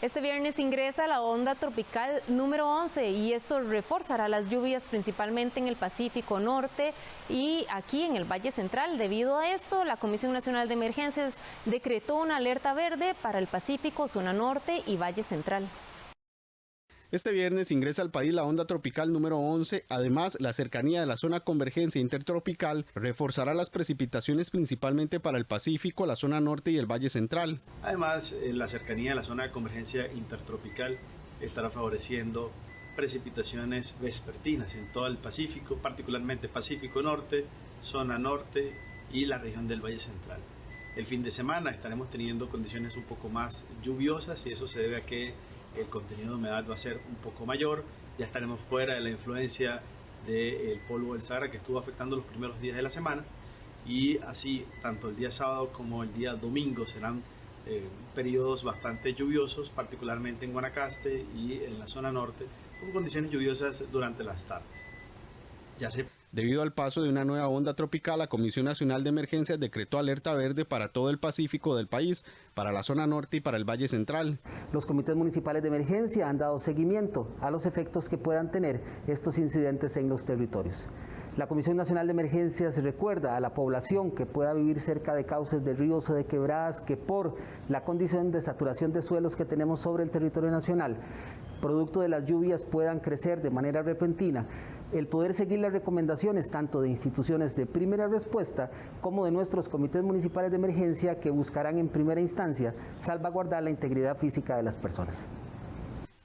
Este viernes ingresa la onda tropical número 11 y esto reforzará las lluvias principalmente en el Pacífico Norte y aquí en el Valle Central. Debido a esto, la Comisión Nacional de Emergencias decretó una alerta verde para el Pacífico, zona norte y Valle Central. Este viernes ingresa al país la onda tropical número 11. Además, la cercanía de la zona convergencia intertropical reforzará las precipitaciones principalmente para el Pacífico, la zona norte y el Valle Central. Además, la cercanía de la zona de convergencia intertropical estará favoreciendo precipitaciones vespertinas en todo el Pacífico, particularmente Pacífico Norte, zona norte y la región del Valle Central. El fin de semana estaremos teniendo condiciones un poco más lluviosas y eso se debe a que el contenido de humedad va a ser un poco mayor. Ya estaremos fuera de la influencia del polvo del Sahara que estuvo afectando los primeros días de la semana y así tanto el día sábado como el día domingo serán periodos bastante lluviosos, particularmente en Guanacaste y en la zona norte, con condiciones lluviosas durante las tardes. Debido al paso de una nueva onda tropical, la Comisión Nacional de Emergencias decretó alerta verde para todo el Pacífico del país, para la zona norte y para el Valle Central. Los comités municipales de emergencia han dado seguimiento a los efectos que puedan tener estos incidentes en los territorios. La Comisión Nacional de Emergencias recuerda a la población que pueda vivir cerca de cauces de ríos o de quebradas que por la condición de saturación de suelos que tenemos sobre el territorio nacional, producto de las lluvias, puedan crecer de manera repentina. El poder seguir las recomendaciones tanto de instituciones de primera respuesta como de nuestros comités municipales de emergencia que buscarán en primera instancia salvaguardar la integridad física de las personas.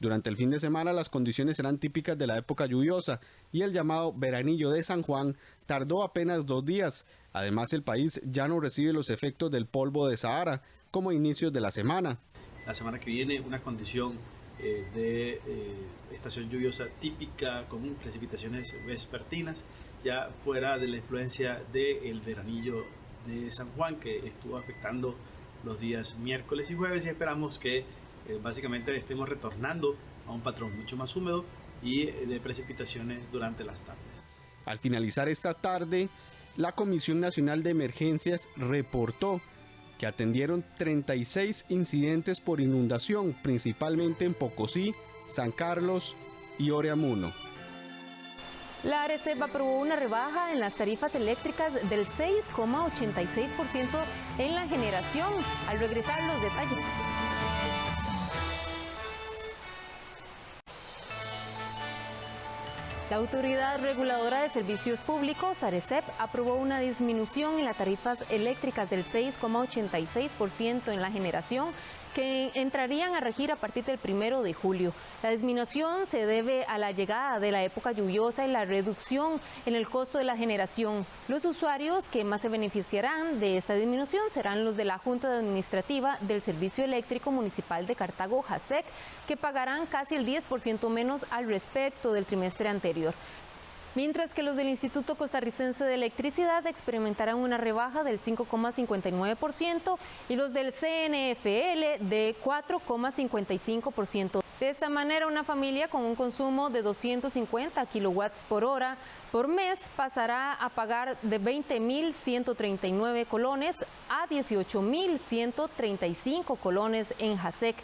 Durante el fin de semana las condiciones serán típicas de la época lluviosa y el llamado veranillo de San Juan tardó apenas 2 días. Además, el país ya no recibe los efectos del polvo de Sahara como a inicios de la semana. La semana que viene una condición de estación lluviosa típica con precipitaciones vespertinas, ya fuera de la influencia del veranillo de San Juan que estuvo afectando los días miércoles y jueves, y esperamos que básicamente estemos retornando a un patrón mucho más húmedo y de precipitaciones durante las tardes. Al finalizar esta tarde, la Comisión Nacional de Emergencias reportó que atendieron 36 incidentes por inundación, principalmente en Pocosí, San Carlos y Oreamuno. La ARECEP aprobó una rebaja en las tarifas eléctricas del 6,86% en la generación. Al regresar, los detalles. La Autoridad Reguladora de Servicios Públicos, ARECEP, aprobó una disminución en las tarifas eléctricas del 6,86% en la generación, que entrarían a regir a partir del 1 de julio. La disminución se debe a la llegada de la época lluviosa y la reducción en el costo de la generación. Los usuarios que más se beneficiarán de esta disminución serán los de la Junta Administrativa del Servicio Eléctrico Municipal de Cartago, JASEC, que pagarán casi el 10% menos al respecto del trimestre anterior. Mientras que los del Instituto Costarricense de Electricidad experimentarán una rebaja del 5,59% y los del CNFL de 4,55%. De esta manera, una familia con un consumo de 250 kilowatts por hora por mes pasará a pagar de 20.139 colones a 18.135 colones en JASEC.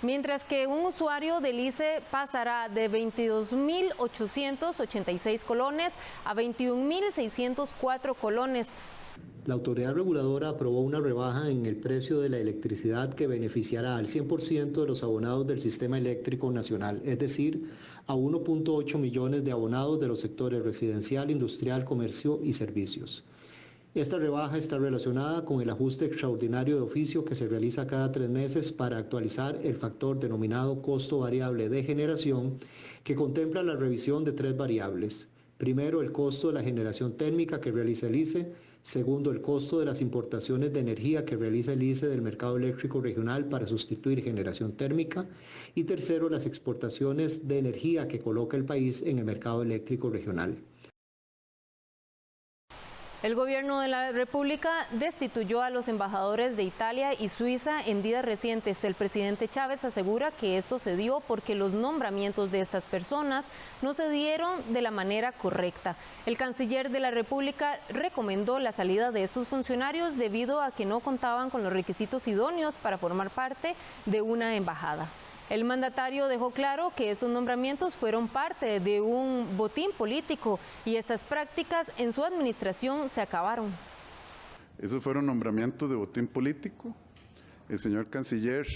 Mientras que un usuario del ICE pasará de 22.886 colones a 21.604 colones. La autoridad reguladora aprobó una rebaja en el precio de la electricidad que beneficiará al 100% de los abonados del Sistema Eléctrico Nacional, es decir, a 1.8 millones de abonados de los sectores residencial, industrial, comercio y servicios. Esta rebaja está relacionada con el ajuste extraordinario de oficio que se realiza cada 3 meses para actualizar el factor denominado costo variable de generación, que contempla la revisión de 3 variables. Primero, el costo de la generación térmica que realiza el ICE. Segundo, el costo de las importaciones de energía que realiza el ICE del mercado eléctrico regional para sustituir generación térmica. Y tercero, las exportaciones de energía que coloca el país en el mercado eléctrico regional. El gobierno de la República destituyó a los embajadores de Italia y Suiza en días recientes. El presidente Chávez asegura que esto se dio porque los nombramientos de estas personas no se dieron de la manera correcta. El canciller de la República recomendó la salida de estos funcionarios debido a que no contaban con los requisitos idóneos para formar parte de una embajada. El mandatario dejó claro que estos nombramientos fueron parte de un botín político y estas prácticas en su administración se acabaron. Esos fueron nombramientos de botín político. El señor canciller,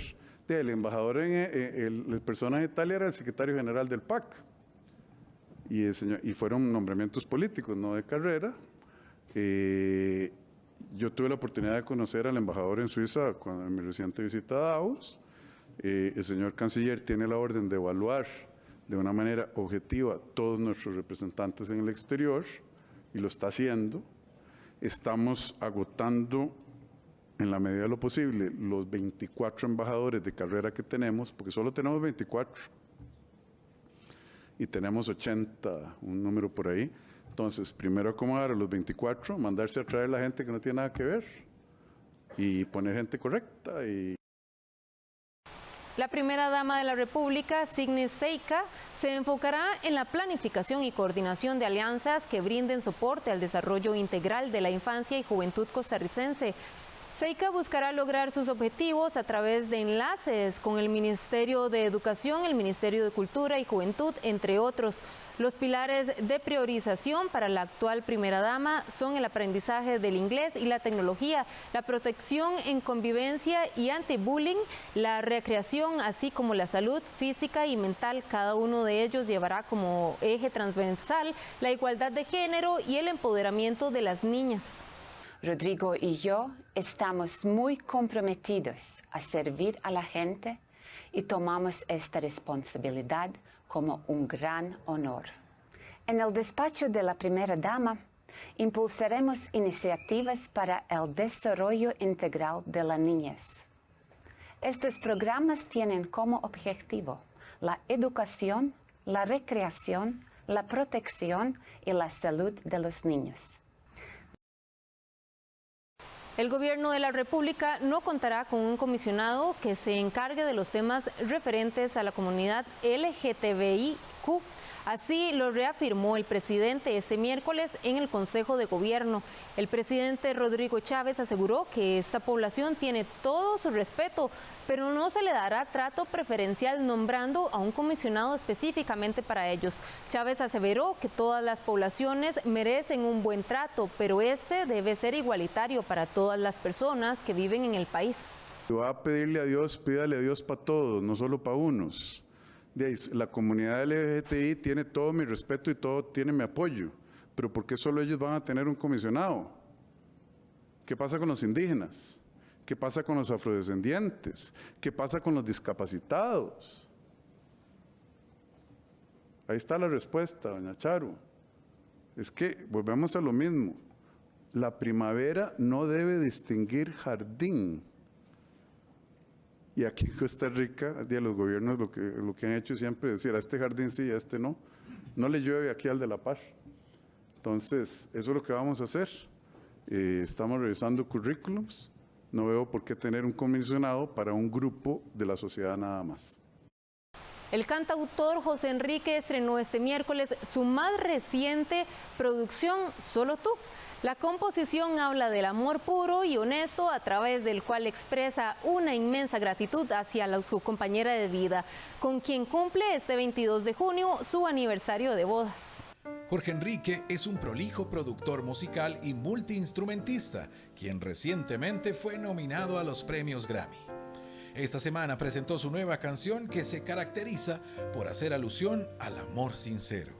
el embajador el personaje de Italia era el secretario general del PAC. Y fueron nombramientos políticos, no de carrera. Yo tuve la oportunidad de conocer al embajador en Suiza en mi reciente visita a Davos. El señor canciller tiene la orden de evaluar de una manera objetiva todos nuestros representantes en el exterior y lo está haciendo. Estamos agotando en la medida de lo posible los 24 embajadores de carrera que tenemos, porque solo tenemos 24 y tenemos 80, un número por ahí. Entonces, primero acomodar a los 24, mandarse a traer la gente que no tiene nada que ver y poner gente correcta. La primera dama de la República, Signe Ceica, se enfocará en la planificación y coordinación de alianzas que brinden soporte al desarrollo integral de la infancia y juventud costarricense. Ceica buscará lograr sus objetivos a través de enlaces con el Ministerio de Educación, el Ministerio de Cultura y Juventud, entre otros. Los pilares de priorización para la actual primera dama son el aprendizaje del inglés y la tecnología, la protección en convivencia y anti-bullying, la recreación, así como la salud física y mental. Cada uno de ellos llevará como eje transversal la igualdad de género y el empoderamiento de las niñas. Rodrigo y yo estamos muy comprometidos a servir a la gente y tomamos esta responsabilidad como un gran honor. En el despacho de la primera dama, impulsaremos iniciativas para el desarrollo integral de la niñez. Estos programas tienen como objetivo la educación, la recreación, la protección y la salud de los niños. El gobierno de la República no contará con un comisionado que se encargue de los temas referentes a la comunidad LGTBIQ. Así lo reafirmó el presidente este miércoles en el Consejo de Gobierno. El presidente Rodrigo Chávez aseguró que esta población tiene todo su respeto, pero no se le dará trato preferencial nombrando a un comisionado específicamente para ellos. Chávez aseveró que todas las poblaciones merecen un buen trato, pero este debe ser igualitario para todas las personas que viven en el país. Va a pedirle a Dios, pídale a Dios para todos, no solo para unos. La comunidad LGBTI tiene todo mi respeto y todo tiene mi apoyo, pero ¿por qué solo ellos van a tener un comisionado? ¿Qué pasa con los indígenas? ¿Qué pasa con los afrodescendientes? ¿Qué pasa con los discapacitados? Ahí está la respuesta, doña Charo. Es que volvemos a lo mismo. La primavera no debe distinguir jardín. Y aquí en Costa Rica, los gobiernos lo que han hecho siempre es decir, a este jardín sí, a este no. No le llueve aquí al de la par. Entonces, eso es lo que vamos a hacer. Estamos revisando currículums. No veo por qué tener un comisionado para un grupo de la sociedad nada más. El cantautor José Enrique estrenó este miércoles su más reciente producción, Solo Tú. La composición habla del amor puro y honesto a través del cual expresa una inmensa gratitud hacia su compañera de vida, con quien cumple este 22 de junio su aniversario de bodas. Jorge Enrique es un prolijo productor musical y multiinstrumentista, quien recientemente fue nominado a los premios Grammy. Esta semana presentó su nueva canción que se caracteriza por hacer alusión al amor sincero.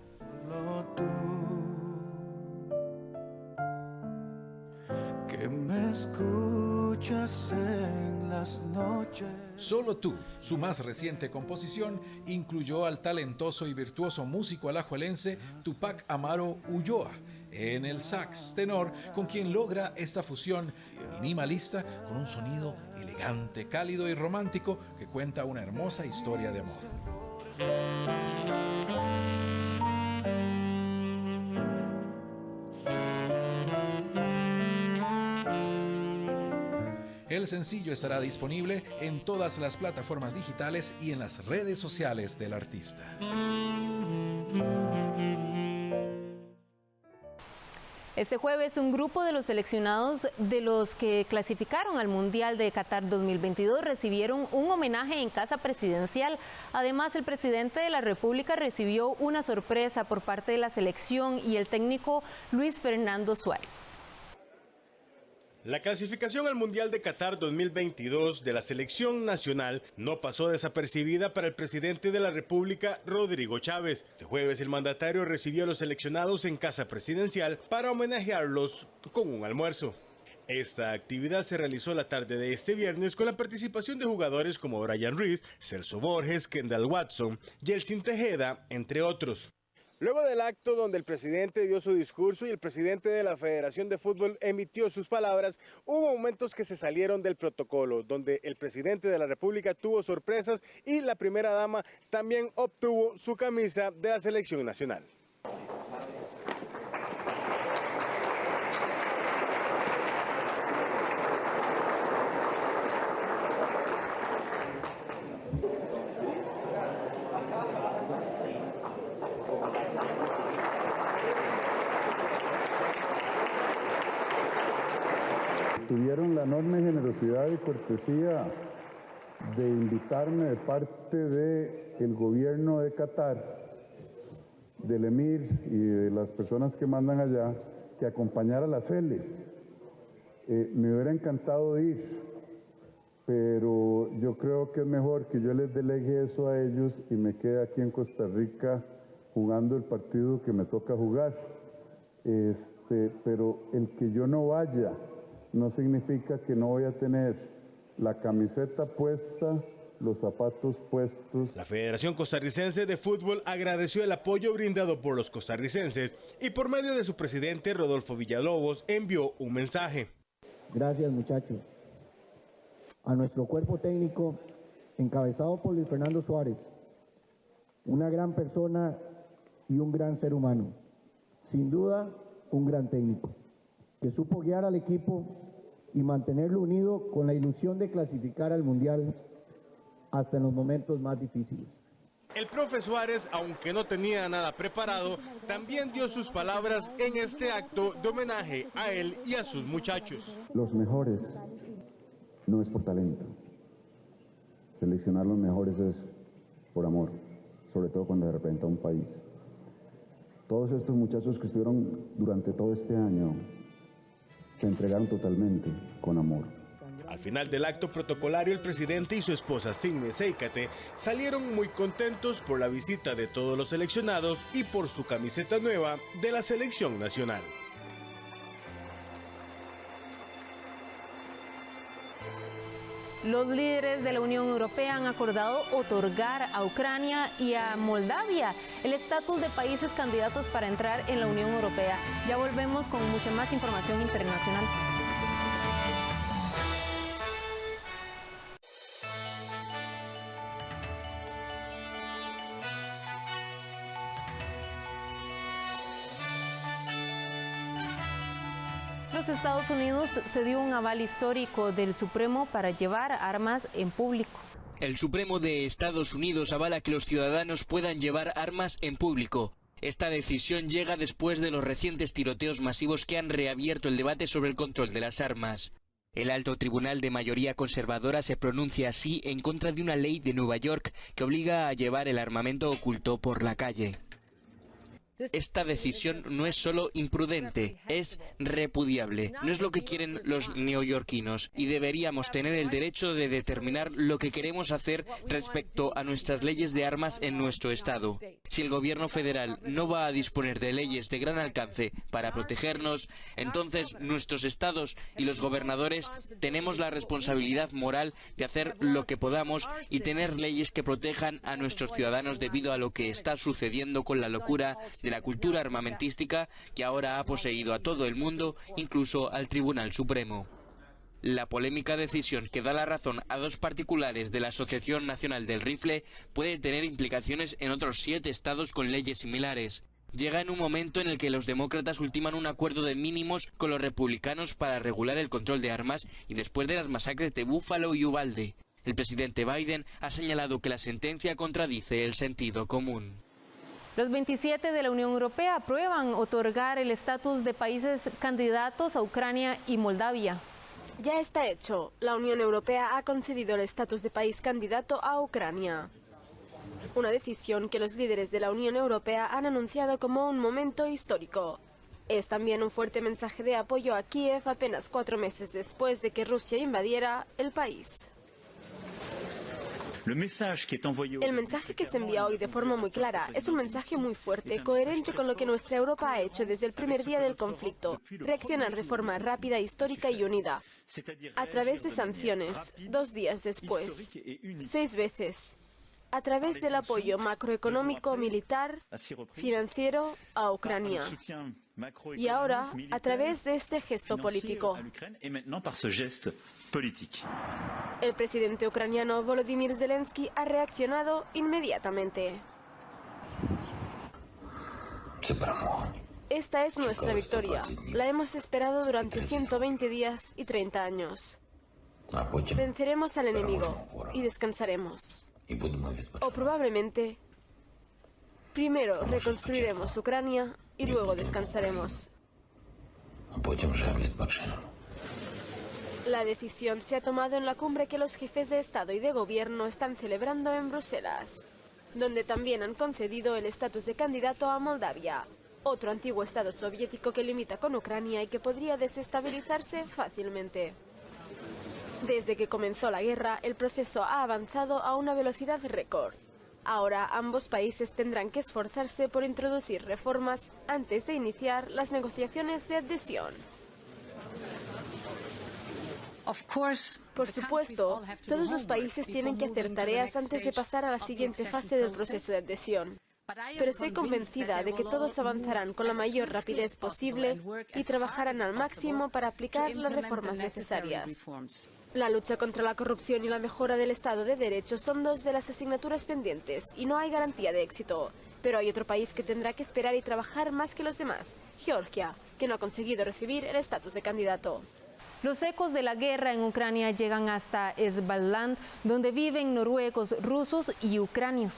Que me escuchas en las noches. Solo Tú, su más reciente composición, incluyó al talentoso y virtuoso músico alajuelense Tupac Amaru Ulloa en el sax tenor, con quien logra esta fusión minimalista con un sonido elegante, cálido y romántico que cuenta una hermosa historia de amor. El sencillo estará disponible en todas las plataformas digitales y en las redes sociales del artista. Este jueves, un grupo de los seleccionados de los que clasificaron al Mundial de Qatar 2022 recibieron un homenaje en Casa Presidencial. Además, el presidente de la República recibió una sorpresa por parte de la selección y el técnico Luis Fernando Suárez. La clasificación al Mundial de Qatar 2022 de la selección nacional no pasó desapercibida para el presidente de la República, Rodrigo Chávez. Este jueves el mandatario recibió a los seleccionados en Casa Presidencial para homenajearlos con un almuerzo. Esta actividad se realizó la tarde de este viernes con la participación de jugadores como Brian Ruiz, Celso Borges, Kendall Watson, Yeltsin Tejeda, entre otros. Luego del acto donde el presidente dio su discurso y el presidente de la Federación de Fútbol emitió sus palabras, hubo momentos que se salieron del protocolo, donde el presidente de la República tuvo sorpresas y la primera dama también obtuvo su camisa de la selección nacional. Tuvieron la enorme generosidad y cortesía de invitarme de parte del gobierno de Qatar, del emir y de las personas que mandan allá, que acompañara a la Sele. Me hubiera encantado ir, pero yo creo que es mejor que yo les delegue eso a ellos y me quede aquí en Costa Rica jugando el partido que me toca jugar. Pero el que yo no vaya no significa que no voy a tener la camiseta puesta, los zapatos puestos. La Federación Costarricense de Fútbol agradeció el apoyo brindado por los costarricenses y por medio de su presidente Rodolfo Villalobos envió un mensaje. Gracias, muchachos. A nuestro cuerpo técnico, encabezado por Luis Fernando Suárez, una gran persona y un gran ser humano. Sin duda, un gran técnico, que supo guiar al equipo y mantenerlo unido con la ilusión de clasificar al Mundial hasta en los momentos más difíciles. El profe Suárez, aunque no tenía nada preparado, también dio sus palabras en este acto de homenaje a él y a sus muchachos. Los mejores no es por talento. Seleccionar los mejores es por amor, sobre todo cuando representa un país. Todos estos muchachos que estuvieron durante todo este año se entregaron totalmente con amor. Al final del acto protocolario, el presidente y su esposa Signe Seikate salieron muy contentos por la visita de todos los seleccionados y por su camiseta nueva de la selección nacional. Los líderes de la Unión Europea han acordado otorgar a Ucrania y a Moldavia el estatus de países candidatos para entrar en la Unión Europea. Ya volvemos con mucha más información internacional. Los Estados Unidos se dio un aval histórico del Supremo para llevar armas en público. El Supremo de Estados Unidos avala que los ciudadanos puedan llevar armas en público. Esta decisión llega después de los recientes tiroteos masivos que han reabierto el debate sobre el control de las armas. El alto tribunal de mayoría conservadora se pronuncia así en contra de una ley de Nueva York que obliga a llevar el armamento oculto por la calle. Esta decisión no es solo imprudente, es repudiable. No es lo que quieren los neoyorquinos y deberíamos tener el derecho de determinar lo que queremos hacer respecto a nuestras leyes de armas en nuestro estado. Si el gobierno federal no va a disponer de leyes de gran alcance para protegernos, entonces nuestros estados y los gobernadores tenemos la responsabilidad moral de hacer lo que podamos y tener leyes que protejan a nuestros ciudadanos debido a lo que está sucediendo con la locura de la cultura armamentística que ahora ha poseído a todo el mundo, incluso al Tribunal Supremo. La polémica decisión que da la razón a dos particulares de la Asociación Nacional del Rifle puede tener implicaciones en otros 7 estados con leyes similares. Llega en un momento en el que los demócratas ultiman un acuerdo de mínimos con los republicanos para regular el control de armas y después de las masacres de Buffalo y Uvalde. El presidente Biden ha señalado que la sentencia contradice el sentido común. Los 27 de la Unión Europea aprueban otorgar el estatus de países candidatos a Ucrania y Moldavia. Ya está hecho. La Unión Europea ha concedido el estatus de país candidato a Ucrania. Una decisión que los líderes de la Unión Europea han anunciado como un momento histórico. Es también un fuerte mensaje de apoyo a Kiev apenas 4 meses después de que Rusia invadiera el país. El mensaje que se envía hoy de forma muy clara es un mensaje muy fuerte, coherente con lo que nuestra Europa ha hecho desde el primer día del conflicto, reaccionar de forma rápida, histórica y unida, a través de sanciones, 2 días después, 6 veces, a través del apoyo macroeconómico, militar, financiero a Ucrania. Y ahora, a través de este gesto político. El presidente ucraniano Volodymyr Zelensky ha reaccionado inmediatamente. Esta es nuestra victoria. La hemos esperado durante 120 días y 30 años. Venceremos al enemigo y descansaremos. O probablemente, primero reconstruiremos Ucrania y luego descansaremos. La decisión se ha tomado en la cumbre que los jefes de Estado y de Gobierno están celebrando en Bruselas, donde también han concedido el estatus de candidato a Moldavia, otro antiguo Estado soviético que limita con Ucrania y que podría desestabilizarse fácilmente. Desde que comenzó la guerra, el proceso ha avanzado a una velocidad récord. Ahora ambos países tendrán que esforzarse por introducir reformas antes de iniciar las negociaciones de adhesión. Por supuesto, todos los países tienen que hacer tareas antes de pasar a la siguiente fase del proceso de adhesión. Pero estoy convencida de que todos avanzarán con la mayor rapidez posible y trabajarán al máximo para aplicar las reformas necesarias. La lucha contra la corrupción y la mejora del Estado de Derecho son 2 de las asignaturas pendientes y no hay garantía de éxito. Pero hay otro país que tendrá que esperar y trabajar más que los demás, Georgia, que no ha conseguido recibir el estatus de candidato. Los ecos de la guerra en Ucrania llegan hasta Svalbard, donde viven noruegos, rusos y ucranios.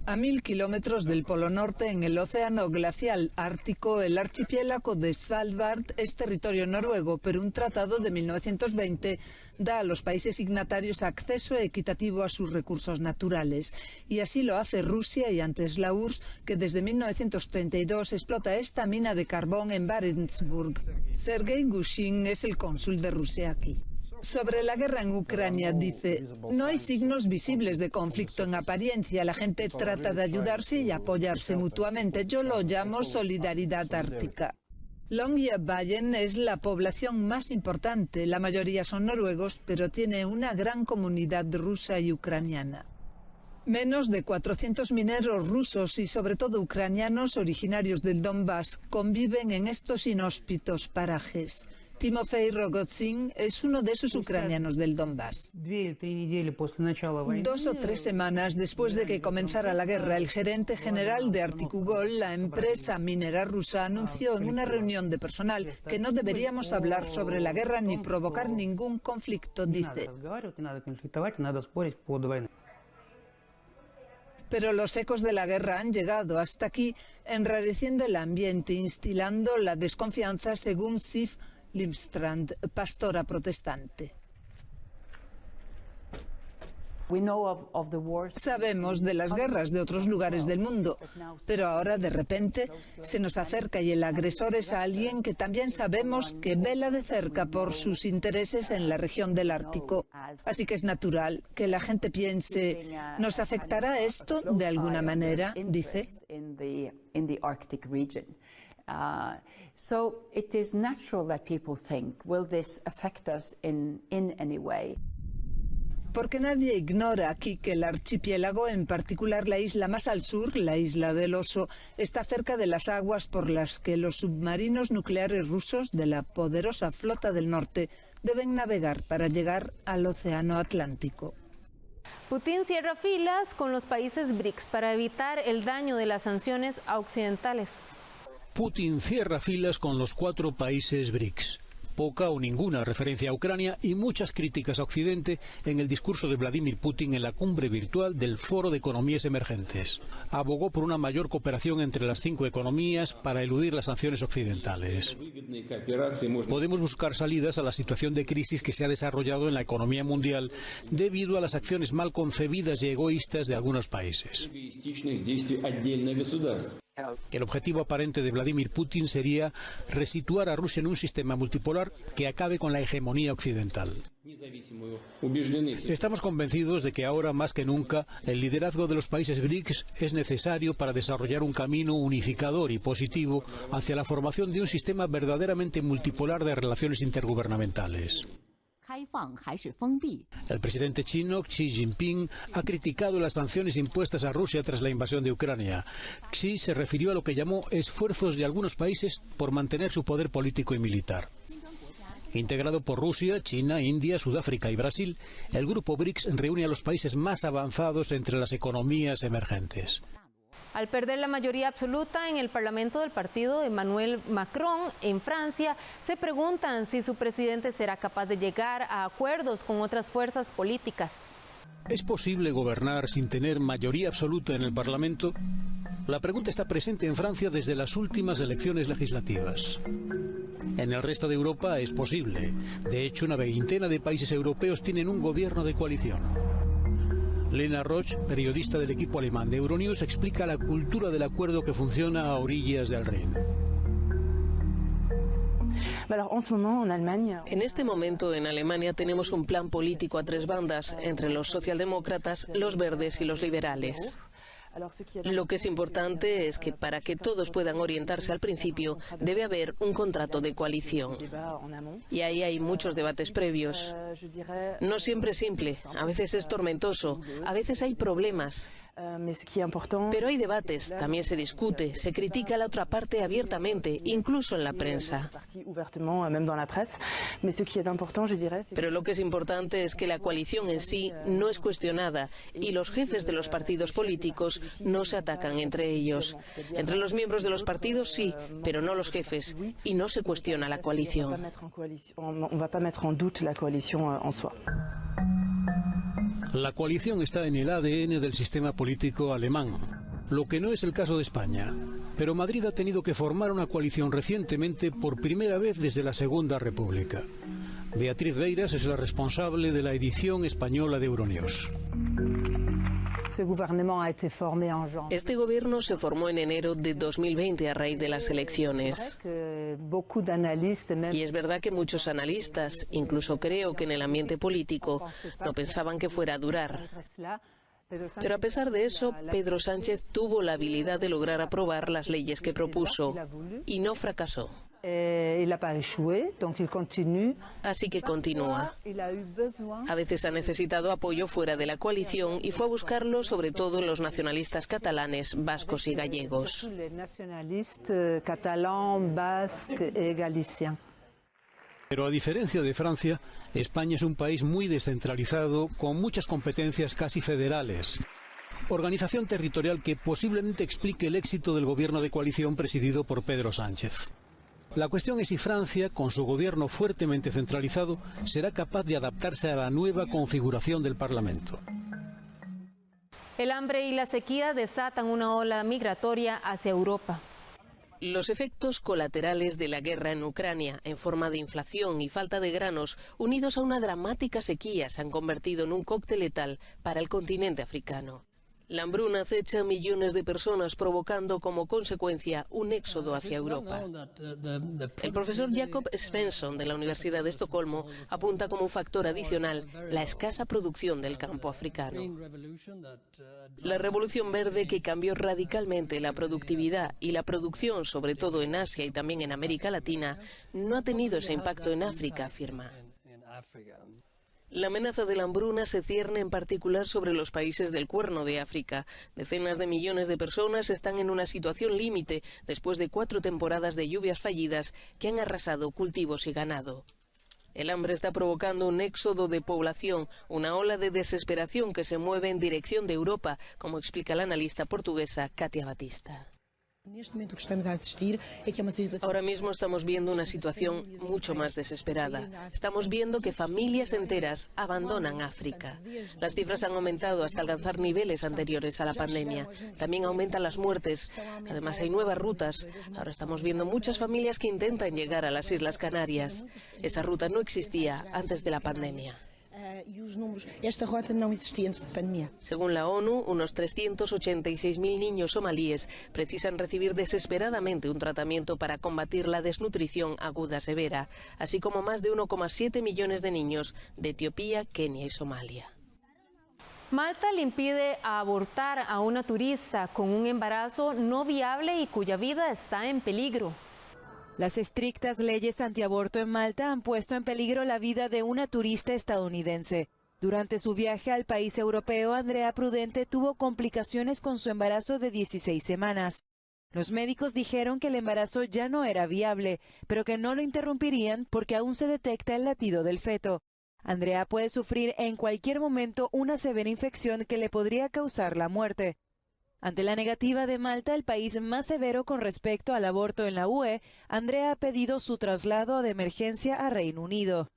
A 1000 kilómetros del Polo Norte, en el océano glacial ártico, el archipiélago de Svalbard es territorio noruego, pero un tratado de 1920 da a los países signatarios acceso equitativo a sus recursos naturales. Y así lo hace Rusia y antes la URSS, que desde 1932 explota esta mina de carbón en Barentsburg. Sergei Gushin es el cónsul de Rusia aquí. Sobre la guerra en Ucrania dice, no hay signos visibles de conflicto en apariencia, la gente trata de ayudarse y apoyarse mutuamente. Yo lo llamo solidaridad ártica. Longyearbyen es la población más importante, la mayoría son noruegos, pero tiene una gran comunidad rusa y ucraniana. Menos de 400 mineros rusos y sobre todo ucranianos originarios del Donbass conviven en estos inhóspitos parajes. Timofey Rogozin es uno de esos ucranianos del Donbass. 2 o 3 semanas después de que comenzara la guerra, el gerente general de Artikugol, la empresa minera rusa, anunció en una reunión de personal que no deberíamos hablar sobre la guerra ni provocar ningún conflicto, dice. Pero los ecos de la guerra han llegado hasta aquí, enrareciendo el ambiente, instilando la desconfianza, según Siv Limstrand, pastora protestante. Sabemos de las guerras de otros lugares del mundo, pero ahora de repente se nos acerca y el agresor es a alguien que también sabemos que vela de cerca por sus intereses en la región del Ártico. Así que es natural que la gente piense, ¿nos afectará esto de alguna manera?, dice. So it is natural that people think, will this affect us in any way? Porque nadie ignora aquí que el archipiélago, en particular la isla más al sur, la isla del Oso, está cerca de las aguas por las que los submarinos nucleares rusos de la poderosa flota del norte deben navegar para llegar al océano Atlántico. Putin cierra filas con los países BRICS para evitar el daño de las sanciones occidentales. Putin cierra filas con los 4 países BRICS. Poca o ninguna referencia a Ucrania y muchas críticas a Occidente en el discurso de Vladimir Putin en la cumbre virtual del Foro de Economías Emergentes. Abogó por una mayor cooperación entre las 5 economías para eludir las sanciones occidentales. Podemos buscar salidas a la situación de crisis que se ha desarrollado en la economía mundial debido a las acciones mal concebidas y egoístas de algunos países. El objetivo aparente de Vladimir Putin sería resituar a Rusia en un sistema multipolar que acabe con la hegemonía occidental. Estamos convencidos de que ahora más que nunca el liderazgo de los países BRICS es necesario para desarrollar un camino unificador y positivo hacia la formación de un sistema verdaderamente multipolar de relaciones intergubernamentales. El presidente chino Xi Jinping ha criticado las sanciones impuestas a Rusia tras la invasión de Ucrania. Xi se refirió a lo que llamó esfuerzos de algunos países por mantener su poder político y militar. Integrado por Rusia, China, India, Sudáfrica y Brasil, el grupo BRICS reúne a los países más avanzados entre las economías emergentes. Al perder la mayoría absoluta en el Parlamento del partido de Emmanuel Macron en Francia, se preguntan si su presidente será capaz de llegar a acuerdos con otras fuerzas políticas. ¿Es posible gobernar sin tener mayoría absoluta en el Parlamento? La pregunta está presente en Francia desde las últimas elecciones legislativas. En el resto de Europa es posible. De hecho, una veintena de países europeos tienen un gobierno de coalición. Lena Roche, periodista del equipo alemán de Euronews, explica la cultura del acuerdo que funciona a orillas del Rin. En este momento en Alemania tenemos un plan político a 3 bandas, entre los socialdemócratas, los verdes y los liberales. Lo que es importante es que para que todos puedan orientarse al principio debe haber un contrato de coalición. Y ahí hay muchos debates previos. No siempre es simple, a veces es tormentoso, a veces hay problemas. Pero hay debates, también se discute, se critica a la otra parte abiertamente, incluso en la prensa. Pero lo que es importante es que la coalición en sí no es cuestionada y los jefes de los partidos políticos no se atacan entre ellos. Entre los miembros de los partidos sí, pero no los jefes, y no se cuestiona la coalición. La coalición está en el ADN del sistema político alemán. lo que no es el caso de España. Pero Madrid ha tenido que formar una coalición recientemente por primera vez desde la Segunda República. Beatriz Beiras es la responsable de la edición española de Euronews. Este gobierno se formó en enero de 2020 a raíz de las elecciones. Y es verdad que muchos analistas, incluso creo que en el ambiente político, no pensaban que fuera a durar. Pero a pesar de eso, Pedro Sánchez tuvo la habilidad de lograr aprobar las leyes que propuso y no fracasó. Así que continúa. A veces ha necesitado apoyo fuera de la coalición y fue a buscarlo sobre todo los nacionalistas catalanes, vascos y gallegos. Pero a diferencia de Francia, España es un país muy descentralizado, con muchas competencias casi federales. Organización territorial que posiblemente explique el éxito del gobierno de coalición presidido por Pedro Sánchez. La cuestión es si Francia, con su gobierno fuertemente centralizado, será capaz de adaptarse a la nueva configuración del Parlamento. El hambre y la sequía desatan una ola migratoria hacia Europa. Los efectos colaterales de la guerra en Ucrania, en forma de inflación y falta de granos, unidos a una dramática sequía, se han convertido en un cóctel letal para el continente africano. La hambruna acecha a millones de personas, provocando como consecuencia un éxodo hacia Europa. El profesor Jacob Svensson de la Universidad de Estocolmo apunta como un factor adicional la escasa producción del campo africano. La revolución verde, que cambió radicalmente la productividad y la producción, sobre todo en Asia y también en América Latina, no ha tenido ese impacto en África, afirma. La amenaza de la hambruna se cierne en particular sobre los países del Cuerno de África. Decenas de millones de personas están en una situación límite después de 4 temporadas de lluvias fallidas que han arrasado cultivos y ganado. El hambre está provocando un éxodo de población, una ola de desesperación que se mueve en dirección de Europa, como explica la analista portuguesa Katia Batista. Ahora mismo estamos viendo una situación mucho más desesperada. Estamos viendo que familias enteras abandonan África. Las cifras han aumentado hasta alcanzar niveles anteriores a la pandemia. También aumentan las muertes. Además hay nuevas rutas. Ahora estamos viendo muchas familias que intentan llegar a las Islas Canarias. Esa ruta no existía antes de la pandemia. Según la ONU, unos 386.000 niños somalíes precisan recibir desesperadamente un tratamiento para combatir la desnutrición aguda severa, así como más de 1,7 millones de niños de Etiopía, Kenia y Somalia. Malta le impide abortar a una turista con un embarazo no viable y cuya vida está en peligro. Las estrictas leyes antiaborto en Malta han puesto en peligro la vida de una turista estadounidense. Durante su viaje al país europeo, Andrea Prudente tuvo complicaciones con su embarazo de 16 semanas. Los médicos dijeron que el embarazo ya no era viable, pero que no lo interrumpirían porque aún se detecta el latido del feto. Andrea puede sufrir en cualquier momento una severa infección que le podría causar la muerte. Ante la negativa de Malta, el país más severo con respecto al aborto en la UE, Andrea ha pedido su traslado de emergencia a Reino Unido.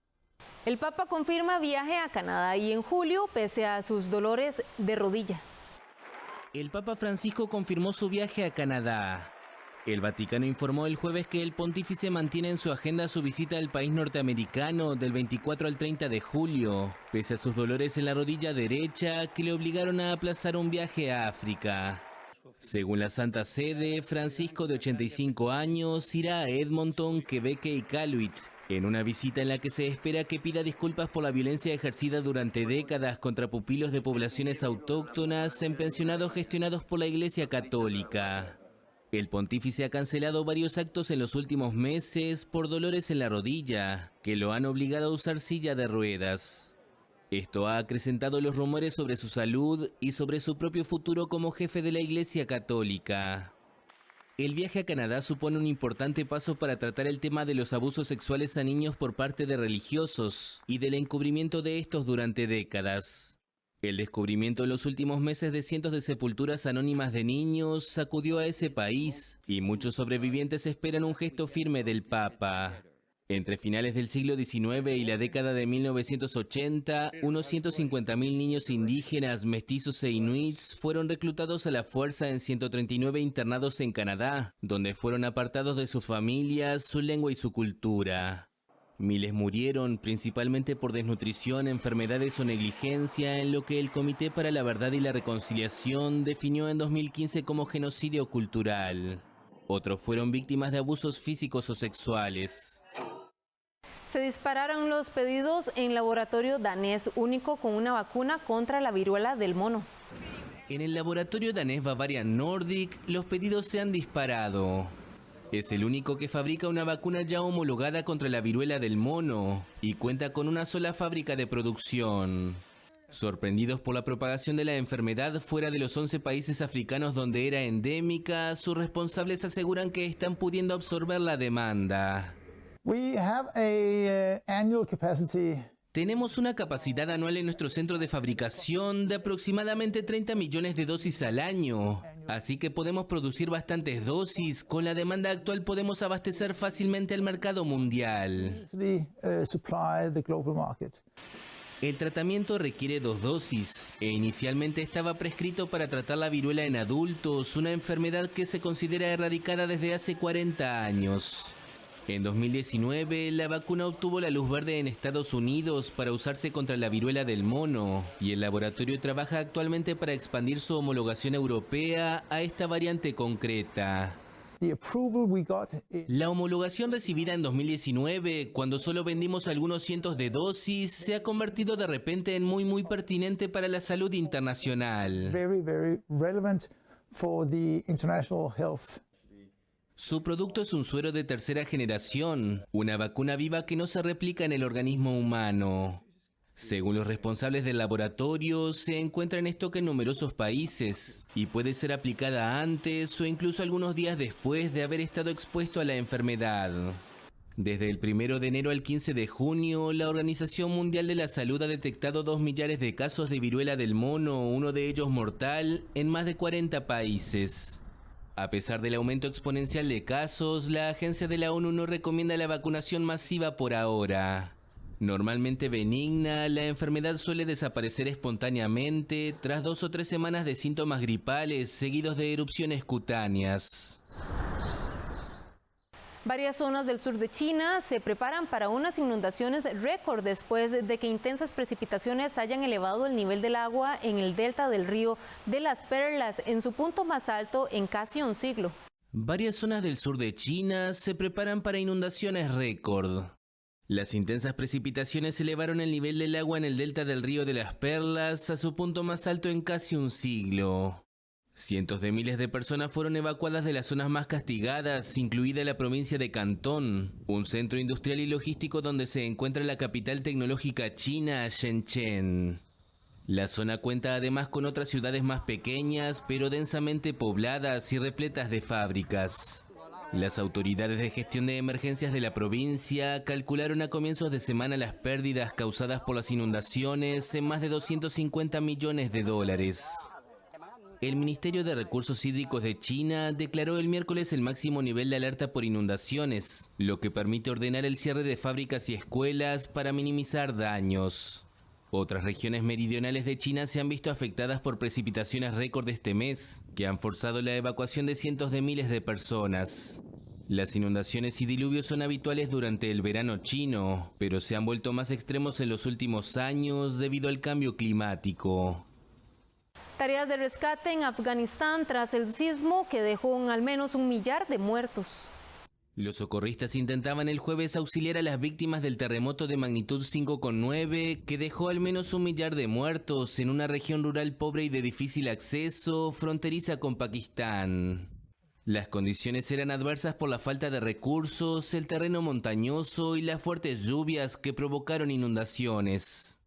El Papa confirma viaje a Canadá y en julio, pese a sus dolores de rodilla. El Papa Francisco confirmó su viaje a Canadá. El Vaticano informó el jueves que el pontífice mantiene en su agenda su visita al país norteamericano del 24 al 30 de julio, pese a sus dolores en la rodilla derecha que le obligaron a aplazar un viaje a África. Según la Santa Sede, Francisco, de 85 años, irá a Edmonton, Quebec y Iqaluit, en una visita en la que se espera que pida disculpas por la violencia ejercida durante décadas contra pupilos de poblaciones autóctonas en pensionados gestionados por la Iglesia Católica. El pontífice ha cancelado varios actos en los últimos meses por dolores en la rodilla, que lo han obligado a usar silla de ruedas. Esto ha acrecentado los rumores sobre su salud y sobre su propio futuro como jefe de la Iglesia Católica. El viaje a Canadá supone un importante paso para tratar el tema de los abusos sexuales a niños por parte de religiosos y del encubrimiento de estos durante décadas. El descubrimiento en los últimos meses de cientos de sepulturas anónimas de niños sacudió a ese país y muchos sobrevivientes esperan un gesto firme del Papa. Entre finales del siglo XIX y la década de 1980, unos 150.000 niños indígenas, mestizos e inuits fueron reclutados a la fuerza en 139 internados en Canadá, donde fueron apartados de sus familias, su lengua y su cultura. Miles murieron, principalmente por desnutrición, enfermedades o negligencia, en lo que el Comité para la Verdad y la Reconciliación definió en 2015 como genocidio cultural. Otros fueron víctimas de abusos físicos o sexuales. Se dispararon los pedidos en laboratorio danés, único con una vacuna contra la viruela del mono. En el laboratorio danés Bavarian Nordic, los pedidos se han disparado. Es el único que fabrica una vacuna ya homologada contra la viruela del mono y cuenta con una sola fábrica de producción. Sorprendidos por la propagación de la enfermedad fuera de los 11 países africanos donde era endémica, sus responsables aseguran que están pudiendo absorber la demanda. Tenemos una capacidad anual en nuestro centro de fabricación de aproximadamente 30 millones de dosis al año. Así que podemos producir bastantes dosis. Con la demanda actual podemos abastecer fácilmente al mercado mundial. El tratamiento requiere 2 dosis e inicialmente estaba prescrito para tratar la viruela en adultos, una enfermedad que se considera erradicada desde hace 40 años. En 2019, la vacuna obtuvo la luz verde en Estados Unidos para usarse contra la viruela del mono y el laboratorio trabaja actualmente para expandir su homologación europea a esta variante concreta. La homologación recibida en 2019, cuando solo vendimos algunos cientos de dosis, se ha convertido de repente en muy pertinente para la salud internacional. Su producto es un suero de tercera generación, una vacuna viva que no se replica en el organismo humano. Según los responsables del laboratorio, se encuentra en stock en numerosos países y puede ser aplicada antes o incluso algunos días después de haber estado expuesto a la enfermedad. Desde el 1 de enero al 15 de junio, la Organización Mundial de la Salud ha detectado 2 millares de casos de viruela del mono, uno de ellos mortal, en más de 40 países. A pesar del aumento exponencial de casos, la agencia de la ONU no recomienda la vacunación masiva por ahora. Normalmente benigna, la enfermedad suele desaparecer espontáneamente tras 2 o 3 semanas de síntomas gripales seguidos de erupciones cutáneas. Varias zonas del sur de China se preparan para unas inundaciones récord después de que intensas precipitaciones hayan elevado el nivel del agua en el delta del río de las Perlas en su punto más alto en casi un siglo. Varias zonas del sur de China se preparan para inundaciones récord. Las intensas precipitaciones elevaron el nivel del agua en el delta del río de las Perlas a su punto más alto en casi un siglo. Cientos de miles de personas fueron evacuadas de las zonas más castigadas, incluida la provincia de Cantón, un centro industrial y logístico donde se encuentra la capital tecnológica china, Shenzhen. La zona cuenta además con otras ciudades más pequeñas, pero densamente pobladas y repletas de fábricas. Las autoridades de gestión de emergencias de la provincia calcularon a comienzos de semana las pérdidas causadas por las inundaciones en más de $250 millones. El Ministerio de Recursos Hídricos de China declaró el miércoles el máximo nivel de alerta por inundaciones, lo que permite ordenar el cierre de fábricas y escuelas para minimizar daños. Otras regiones meridionales de China se han visto afectadas por precipitaciones récord este mes, que han forzado la evacuación de cientos de miles de personas. Las inundaciones y diluvios son habituales durante el verano chino, pero se han vuelto más extremos en los últimos años debido al cambio climático. Tareas de rescate en Afganistán tras el sismo que dejó al menos 1 millar de muertos. Los socorristas intentaban el jueves auxiliar a las víctimas del terremoto de magnitud 5,9 que dejó al menos 1 millar de muertos en una región rural pobre y de difícil acceso, fronteriza con Pakistán. Las condiciones eran adversas por la falta de recursos, el terreno montañoso y las fuertes lluvias que provocaron inundaciones.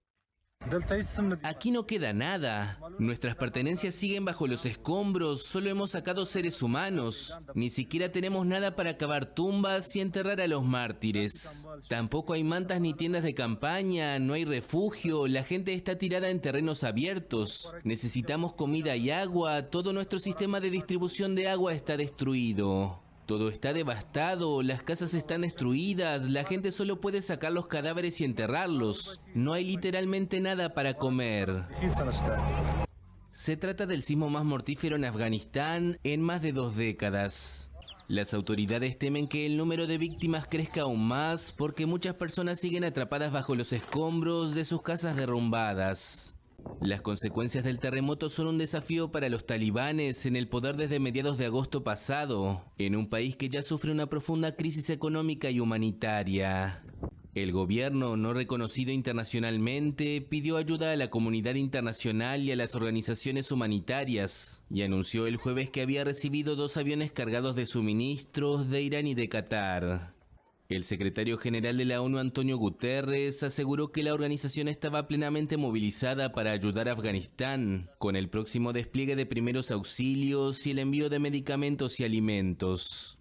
Aquí no queda nada. Nuestras pertenencias siguen bajo los escombros. Solo hemos sacado seres humanos. Ni siquiera tenemos nada para cavar tumbas y enterrar a los mártires. Tampoco hay mantas ni tiendas de campaña. No hay refugio. La gente está tirada en terrenos abiertos. Necesitamos comida y agua. Todo nuestro sistema de distribución de agua está destruido. Todo está devastado, las casas están destruidas, la gente solo puede sacar los cadáveres y enterrarlos. No hay literalmente nada para comer. Se trata del sismo más mortífero en Afganistán en más de 2 décadas. Las autoridades temen que el número de víctimas crezca aún más porque muchas personas siguen atrapadas bajo los escombros de sus casas derrumbadas. Las consecuencias del terremoto son un desafío para los talibanes en el poder desde mediados de agosto pasado, en un país que ya sufre una profunda crisis económica y humanitaria. El gobierno, no reconocido internacionalmente, pidió ayuda a la comunidad internacional y a las organizaciones humanitarias, y anunció el jueves que había recibido 2 aviones cargados de suministros de Irán y de Qatar. El secretario general de la ONU, Antonio Guterres, aseguró que la organización estaba plenamente movilizada para ayudar a Afganistán, con el próximo despliegue de primeros auxilios y el envío de medicamentos y alimentos.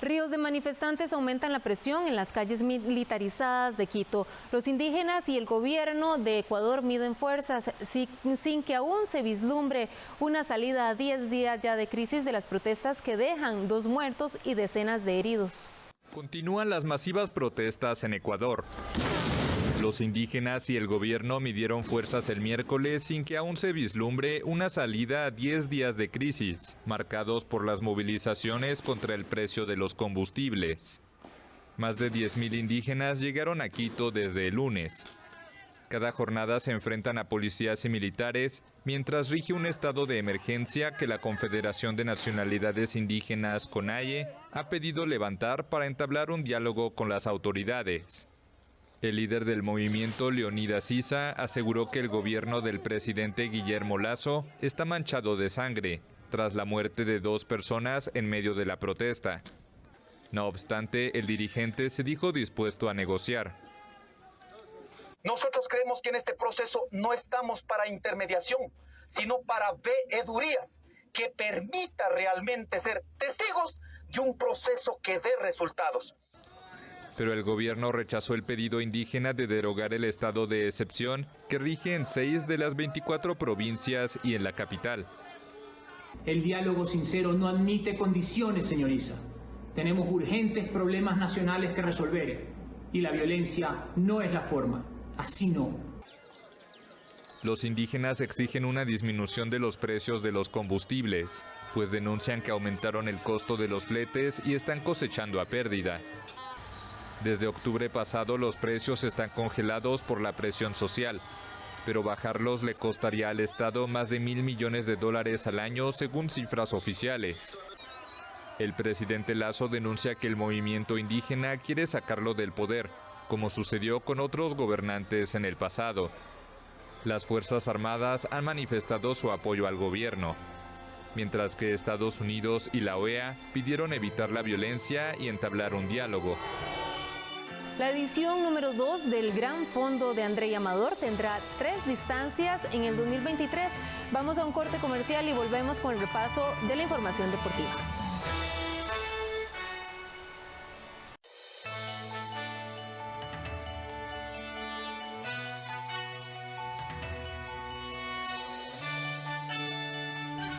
Ríos de manifestantes aumentan la presión en las calles militarizadas de Quito. Los indígenas y el gobierno de Ecuador miden fuerzas sin que aún se vislumbre una salida a 10 días ya de crisis de las protestas que dejan 2 muertos y decenas de heridos. Continúan las masivas protestas en Ecuador. Los indígenas y el gobierno midieron fuerzas el miércoles sin que aún se vislumbre una salida a 10 días de crisis, marcados por las movilizaciones contra el precio de los combustibles. Más de 10.000 indígenas llegaron a Quito desde el lunes. Cada jornada se enfrentan a policías y militares, mientras rige un estado de emergencia que la Confederación de Nacionalidades Indígenas, CONAIE, ha pedido levantar para entablar un diálogo con las autoridades. El líder del movimiento, Leonidas Issa, aseguró que el gobierno del presidente Guillermo Lasso está manchado de sangre, tras la muerte de 2 personas en medio de la protesta. No obstante, el dirigente se dijo dispuesto a negociar. Nosotros creemos que en este proceso no estamos para intermediación, sino para veedurías que permita realmente ser testigos de un proceso que dé resultados. Pero el gobierno rechazó el pedido indígena de derogar el estado de excepción que rige en 6 de las 24 provincias y en la capital. El diálogo sincero no admite condiciones, señor Issa. Tenemos urgentes problemas nacionales que resolver y la violencia no es la forma. Así no. Los indígenas exigen una disminución de los precios de los combustibles, pues denuncian que aumentaron el costo de los fletes y están cosechando a pérdida. Desde octubre pasado los precios están congelados por la presión social, pero bajarlos le costaría al Estado más de $1.000 millones al año según cifras oficiales. El presidente Lasso denuncia que el movimiento indígena quiere sacarlo del poder, como sucedió con otros gobernantes en el pasado. Las Fuerzas Armadas han manifestado su apoyo al gobierno, mientras que Estados Unidos y la OEA pidieron evitar la violencia y entablar un diálogo. La edición número 2 del Gran Fondo de André Amador tendrá 3 distancias en el 2023. Vamos a un corte comercial y volvemos con el repaso de la información deportiva.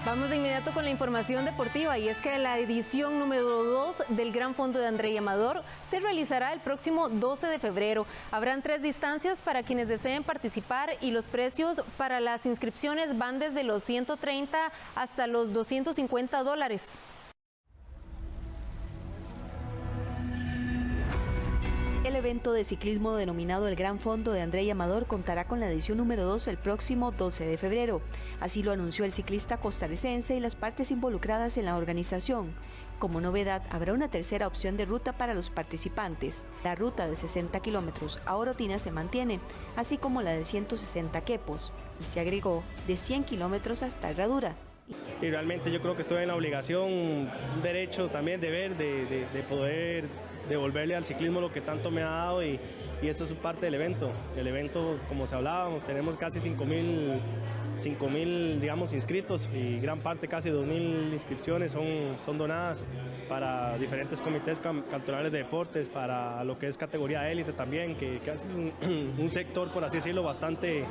Vamos de inmediato con la información deportiva y es que la edición número 2 del Gran Fondo de André Amador se realizará el próximo 12 de febrero. Habrán 3 distancias para quienes deseen participar y los precios para las inscripciones van desde los $130 hasta los $250. El evento de ciclismo denominado el Gran Fondo de André Amador contará con la edición número 2 el próximo 12 de febrero. Así lo anunció el ciclista costarricense y las partes involucradas en la organización. Como novedad, habrá una tercera opción de ruta para los participantes. La ruta de 60 kilómetros a Orotina se mantiene, así como la de 160 quepos, y se agregó de 100 kilómetros hasta Herradura. Y realmente yo creo que estoy en la obligación, un derecho también, deber de poder devolverle al ciclismo lo que tanto me ha dado y eso es parte del evento. El evento, como se hablábamos, tenemos casi 5.000 digamos, inscritos y gran parte, casi 2.000 inscripciones son donadas para diferentes comités cantonales de deportes, para lo que es categoría élite también, que es un sector, por así decirlo, bastante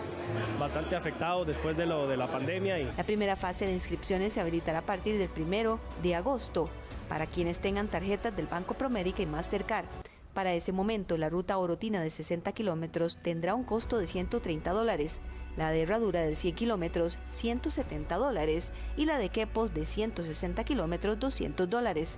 afectado después de la pandemia. La primera fase de inscripciones se habilitará a partir del 1 de agosto. para quienes tengan tarjetas del Banco Promérica y Mastercard. Para ese momento, la ruta Orotina de 60 kilómetros tendrá un costo de $130, la de Herradura de 100 kilómetros $170 y la de Quepos de 160 kilómetros $200.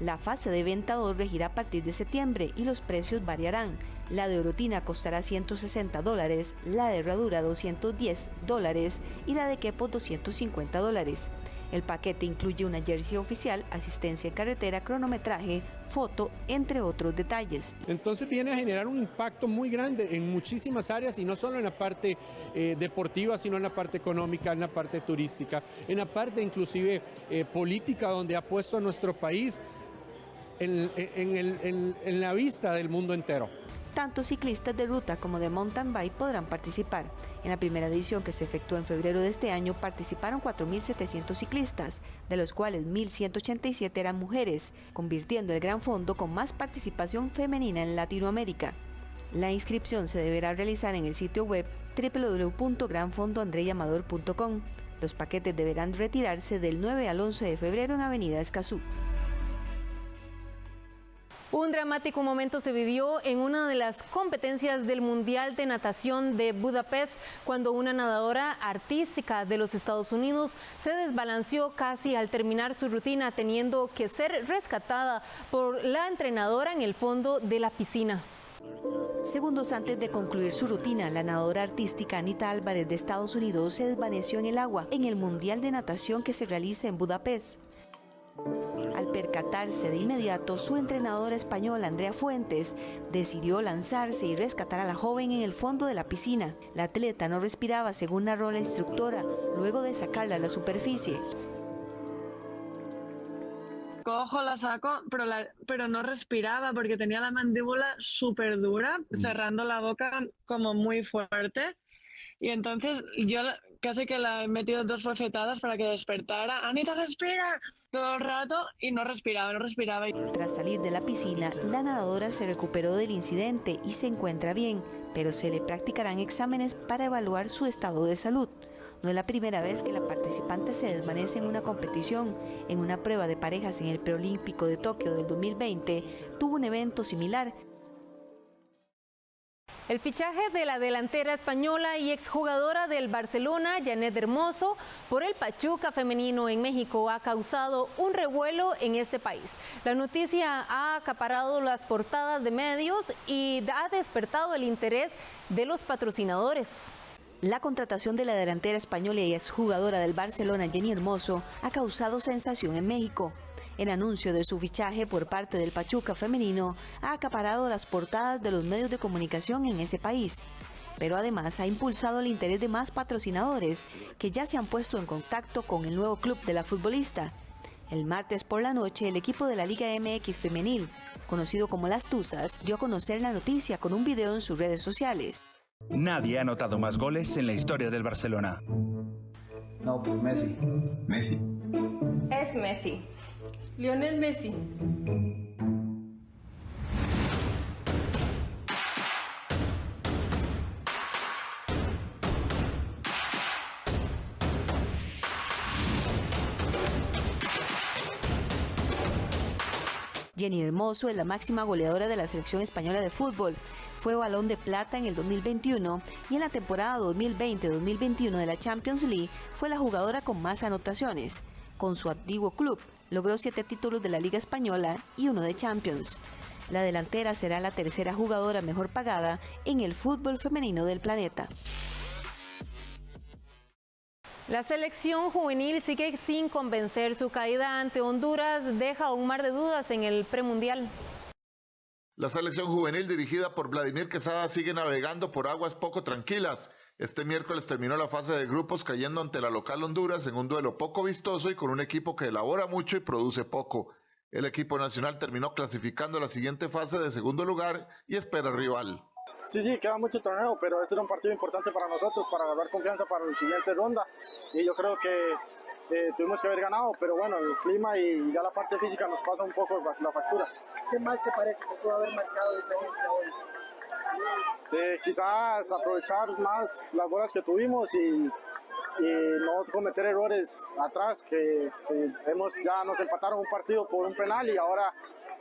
La fase de venta 2 regirá a partir de septiembre y los precios variarán. La de Orotina costará $160, la de Herradura $210 y la de Quepos $250. El paquete incluye una jersey oficial, asistencia en carretera, cronometraje, foto, entre otros detalles. Entonces viene a generar un impacto muy grande en muchísimas áreas y no solo en la parte deportiva, sino en la parte económica, en la parte turística, en la parte inclusive política, donde ha puesto a nuestro país en la vista del mundo entero. Tanto ciclistas de ruta como de mountain bike podrán participar. En la primera edición, que se efectuó en febrero de este año, participaron 4.700 ciclistas, de los cuales 1.187 eran mujeres, convirtiendo el Gran Fondo con más participación femenina en Latinoamérica. La inscripción se deberá realizar en el sitio web www.granfondoandreyamador.com. Los paquetes deberán retirarse del 9 al 11 de febrero en Avenida Escazú. Un dramático momento se vivió en una de las competencias del Mundial de Natación de Budapest, cuando una nadadora artística de los Estados Unidos se desbalanceó casi al terminar su rutina, teniendo que ser rescatada por la entrenadora en el fondo de la piscina. Segundos antes de concluir su rutina, la nadadora artística Anita Álvarez de Estados Unidos se desvaneció en el agua en el Mundial de Natación que se realiza en Budapest. Al percatarse de inmediato, su entrenadora española, Andrea Fuentes, decidió lanzarse y rescatar a la joven en el fondo de la piscina. La atleta no respiraba, según narró la instructora, luego de sacarla a la superficie. Cojo, la saco, pero no respiraba porque tenía la mandíbula súper dura, cerrando la boca como muy fuerte. Y entonces yo casi que la he metido 2 bofetadas para que despertara. ¡Anita, respira! Todo el rato y no respiraba. Tras salir de la piscina, la nadadora se recuperó del incidente y se encuentra bien, pero se le practicarán exámenes para evaluar su estado de salud. No es la primera vez que la participante se desvanece en una competición. En una prueba de parejas en el Preolímpico de Tokio del 2020, tuvo un evento similar. El fichaje de la delantera española y exjugadora del Barcelona, Janet Hermoso, por el Pachuca femenino en México ha causado un revuelo en este país. La noticia ha acaparado las portadas de medios y ha despertado el interés de los patrocinadores. La contratación de la delantera española y exjugadora del Barcelona, Jenny Hermoso, ha causado sensación en México. El anuncio de su fichaje por parte del Pachuca femenino ha acaparado las portadas de los medios de comunicación en ese país, pero además ha impulsado el interés de más patrocinadores que ya se han puesto en contacto con el nuevo club de la futbolista. El martes por la noche, el equipo de la Liga MX femenil, conocido como Las Tuzas, dio a conocer la noticia con un video en sus redes sociales. Nadie ha anotado más goles en la historia del Barcelona. No, pues Messi. Messi. Es Messi. Lionel Messi. Jenny Hermoso es la máxima goleadora de la selección española de fútbol. Fue Balón de Plata en el 2021 y en la temporada 2020-2021 de la Champions League fue la jugadora con más anotaciones. Con su antiguo club, logró 7 títulos de la Liga Española y 1 de Champions. La delantera será la tercera jugadora mejor pagada en el fútbol femenino del planeta. La selección juvenil sigue sin convencer. Su caída ante Honduras deja un mar de dudas en el premundial. La selección juvenil dirigida por Vladimir Quesada sigue navegando por aguas poco tranquilas. Este miércoles terminó la fase de grupos cayendo ante la local Honduras en un duelo poco vistoso y con un equipo que elabora mucho y produce poco. El equipo nacional terminó clasificando la siguiente fase de segundo lugar y espera rival. Sí, queda mucho torneo, pero este era un partido importante para nosotros, para ganar confianza para la siguiente ronda. Y yo creo que tuvimos que haber ganado, pero bueno, el clima y ya la parte física nos pasa un poco la factura. ¿Qué más te parece que pudo haber marcado diferencia hoy? Quizás aprovechar más las bolas que tuvimos y no cometer errores atrás, que ya nos empataron un partido por un penal y ahora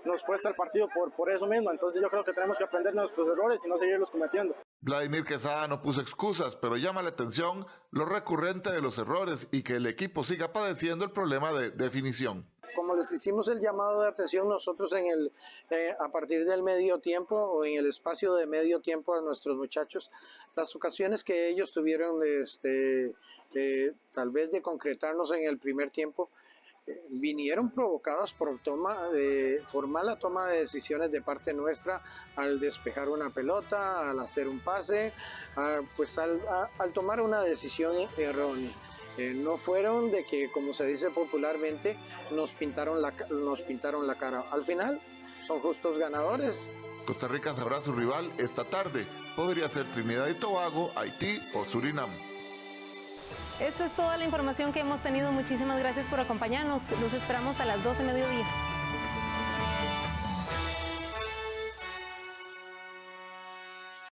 nos cuesta el partido por eso mismo. Entonces yo creo que tenemos que aprender nuestros errores y no seguirlos cometiendo. Vladimir Quesada no puso excusas, pero llama la atención lo recurrente de los errores y que el equipo siga padeciendo el problema de definición. Como les hicimos el llamado de atención nosotros a partir del medio tiempo o en el espacio de medio tiempo a nuestros muchachos, las ocasiones que ellos tuvieron tal vez de concretarnos en el primer tiempo, vinieron provocadas por mala toma de decisiones de parte nuestra al despejar una pelota, al hacer un pase, al tomar una decisión errónea. No fueron de que, como se dice popularmente, nos pintaron la cara. Al final, son justos ganadores. Costa Rica sabrá su rival esta tarde. Podría ser Trinidad y Tobago, Haití o Surinam. Esta es toda la información que hemos tenido. Muchísimas gracias por acompañarnos. Los esperamos a las 12 del mediodía.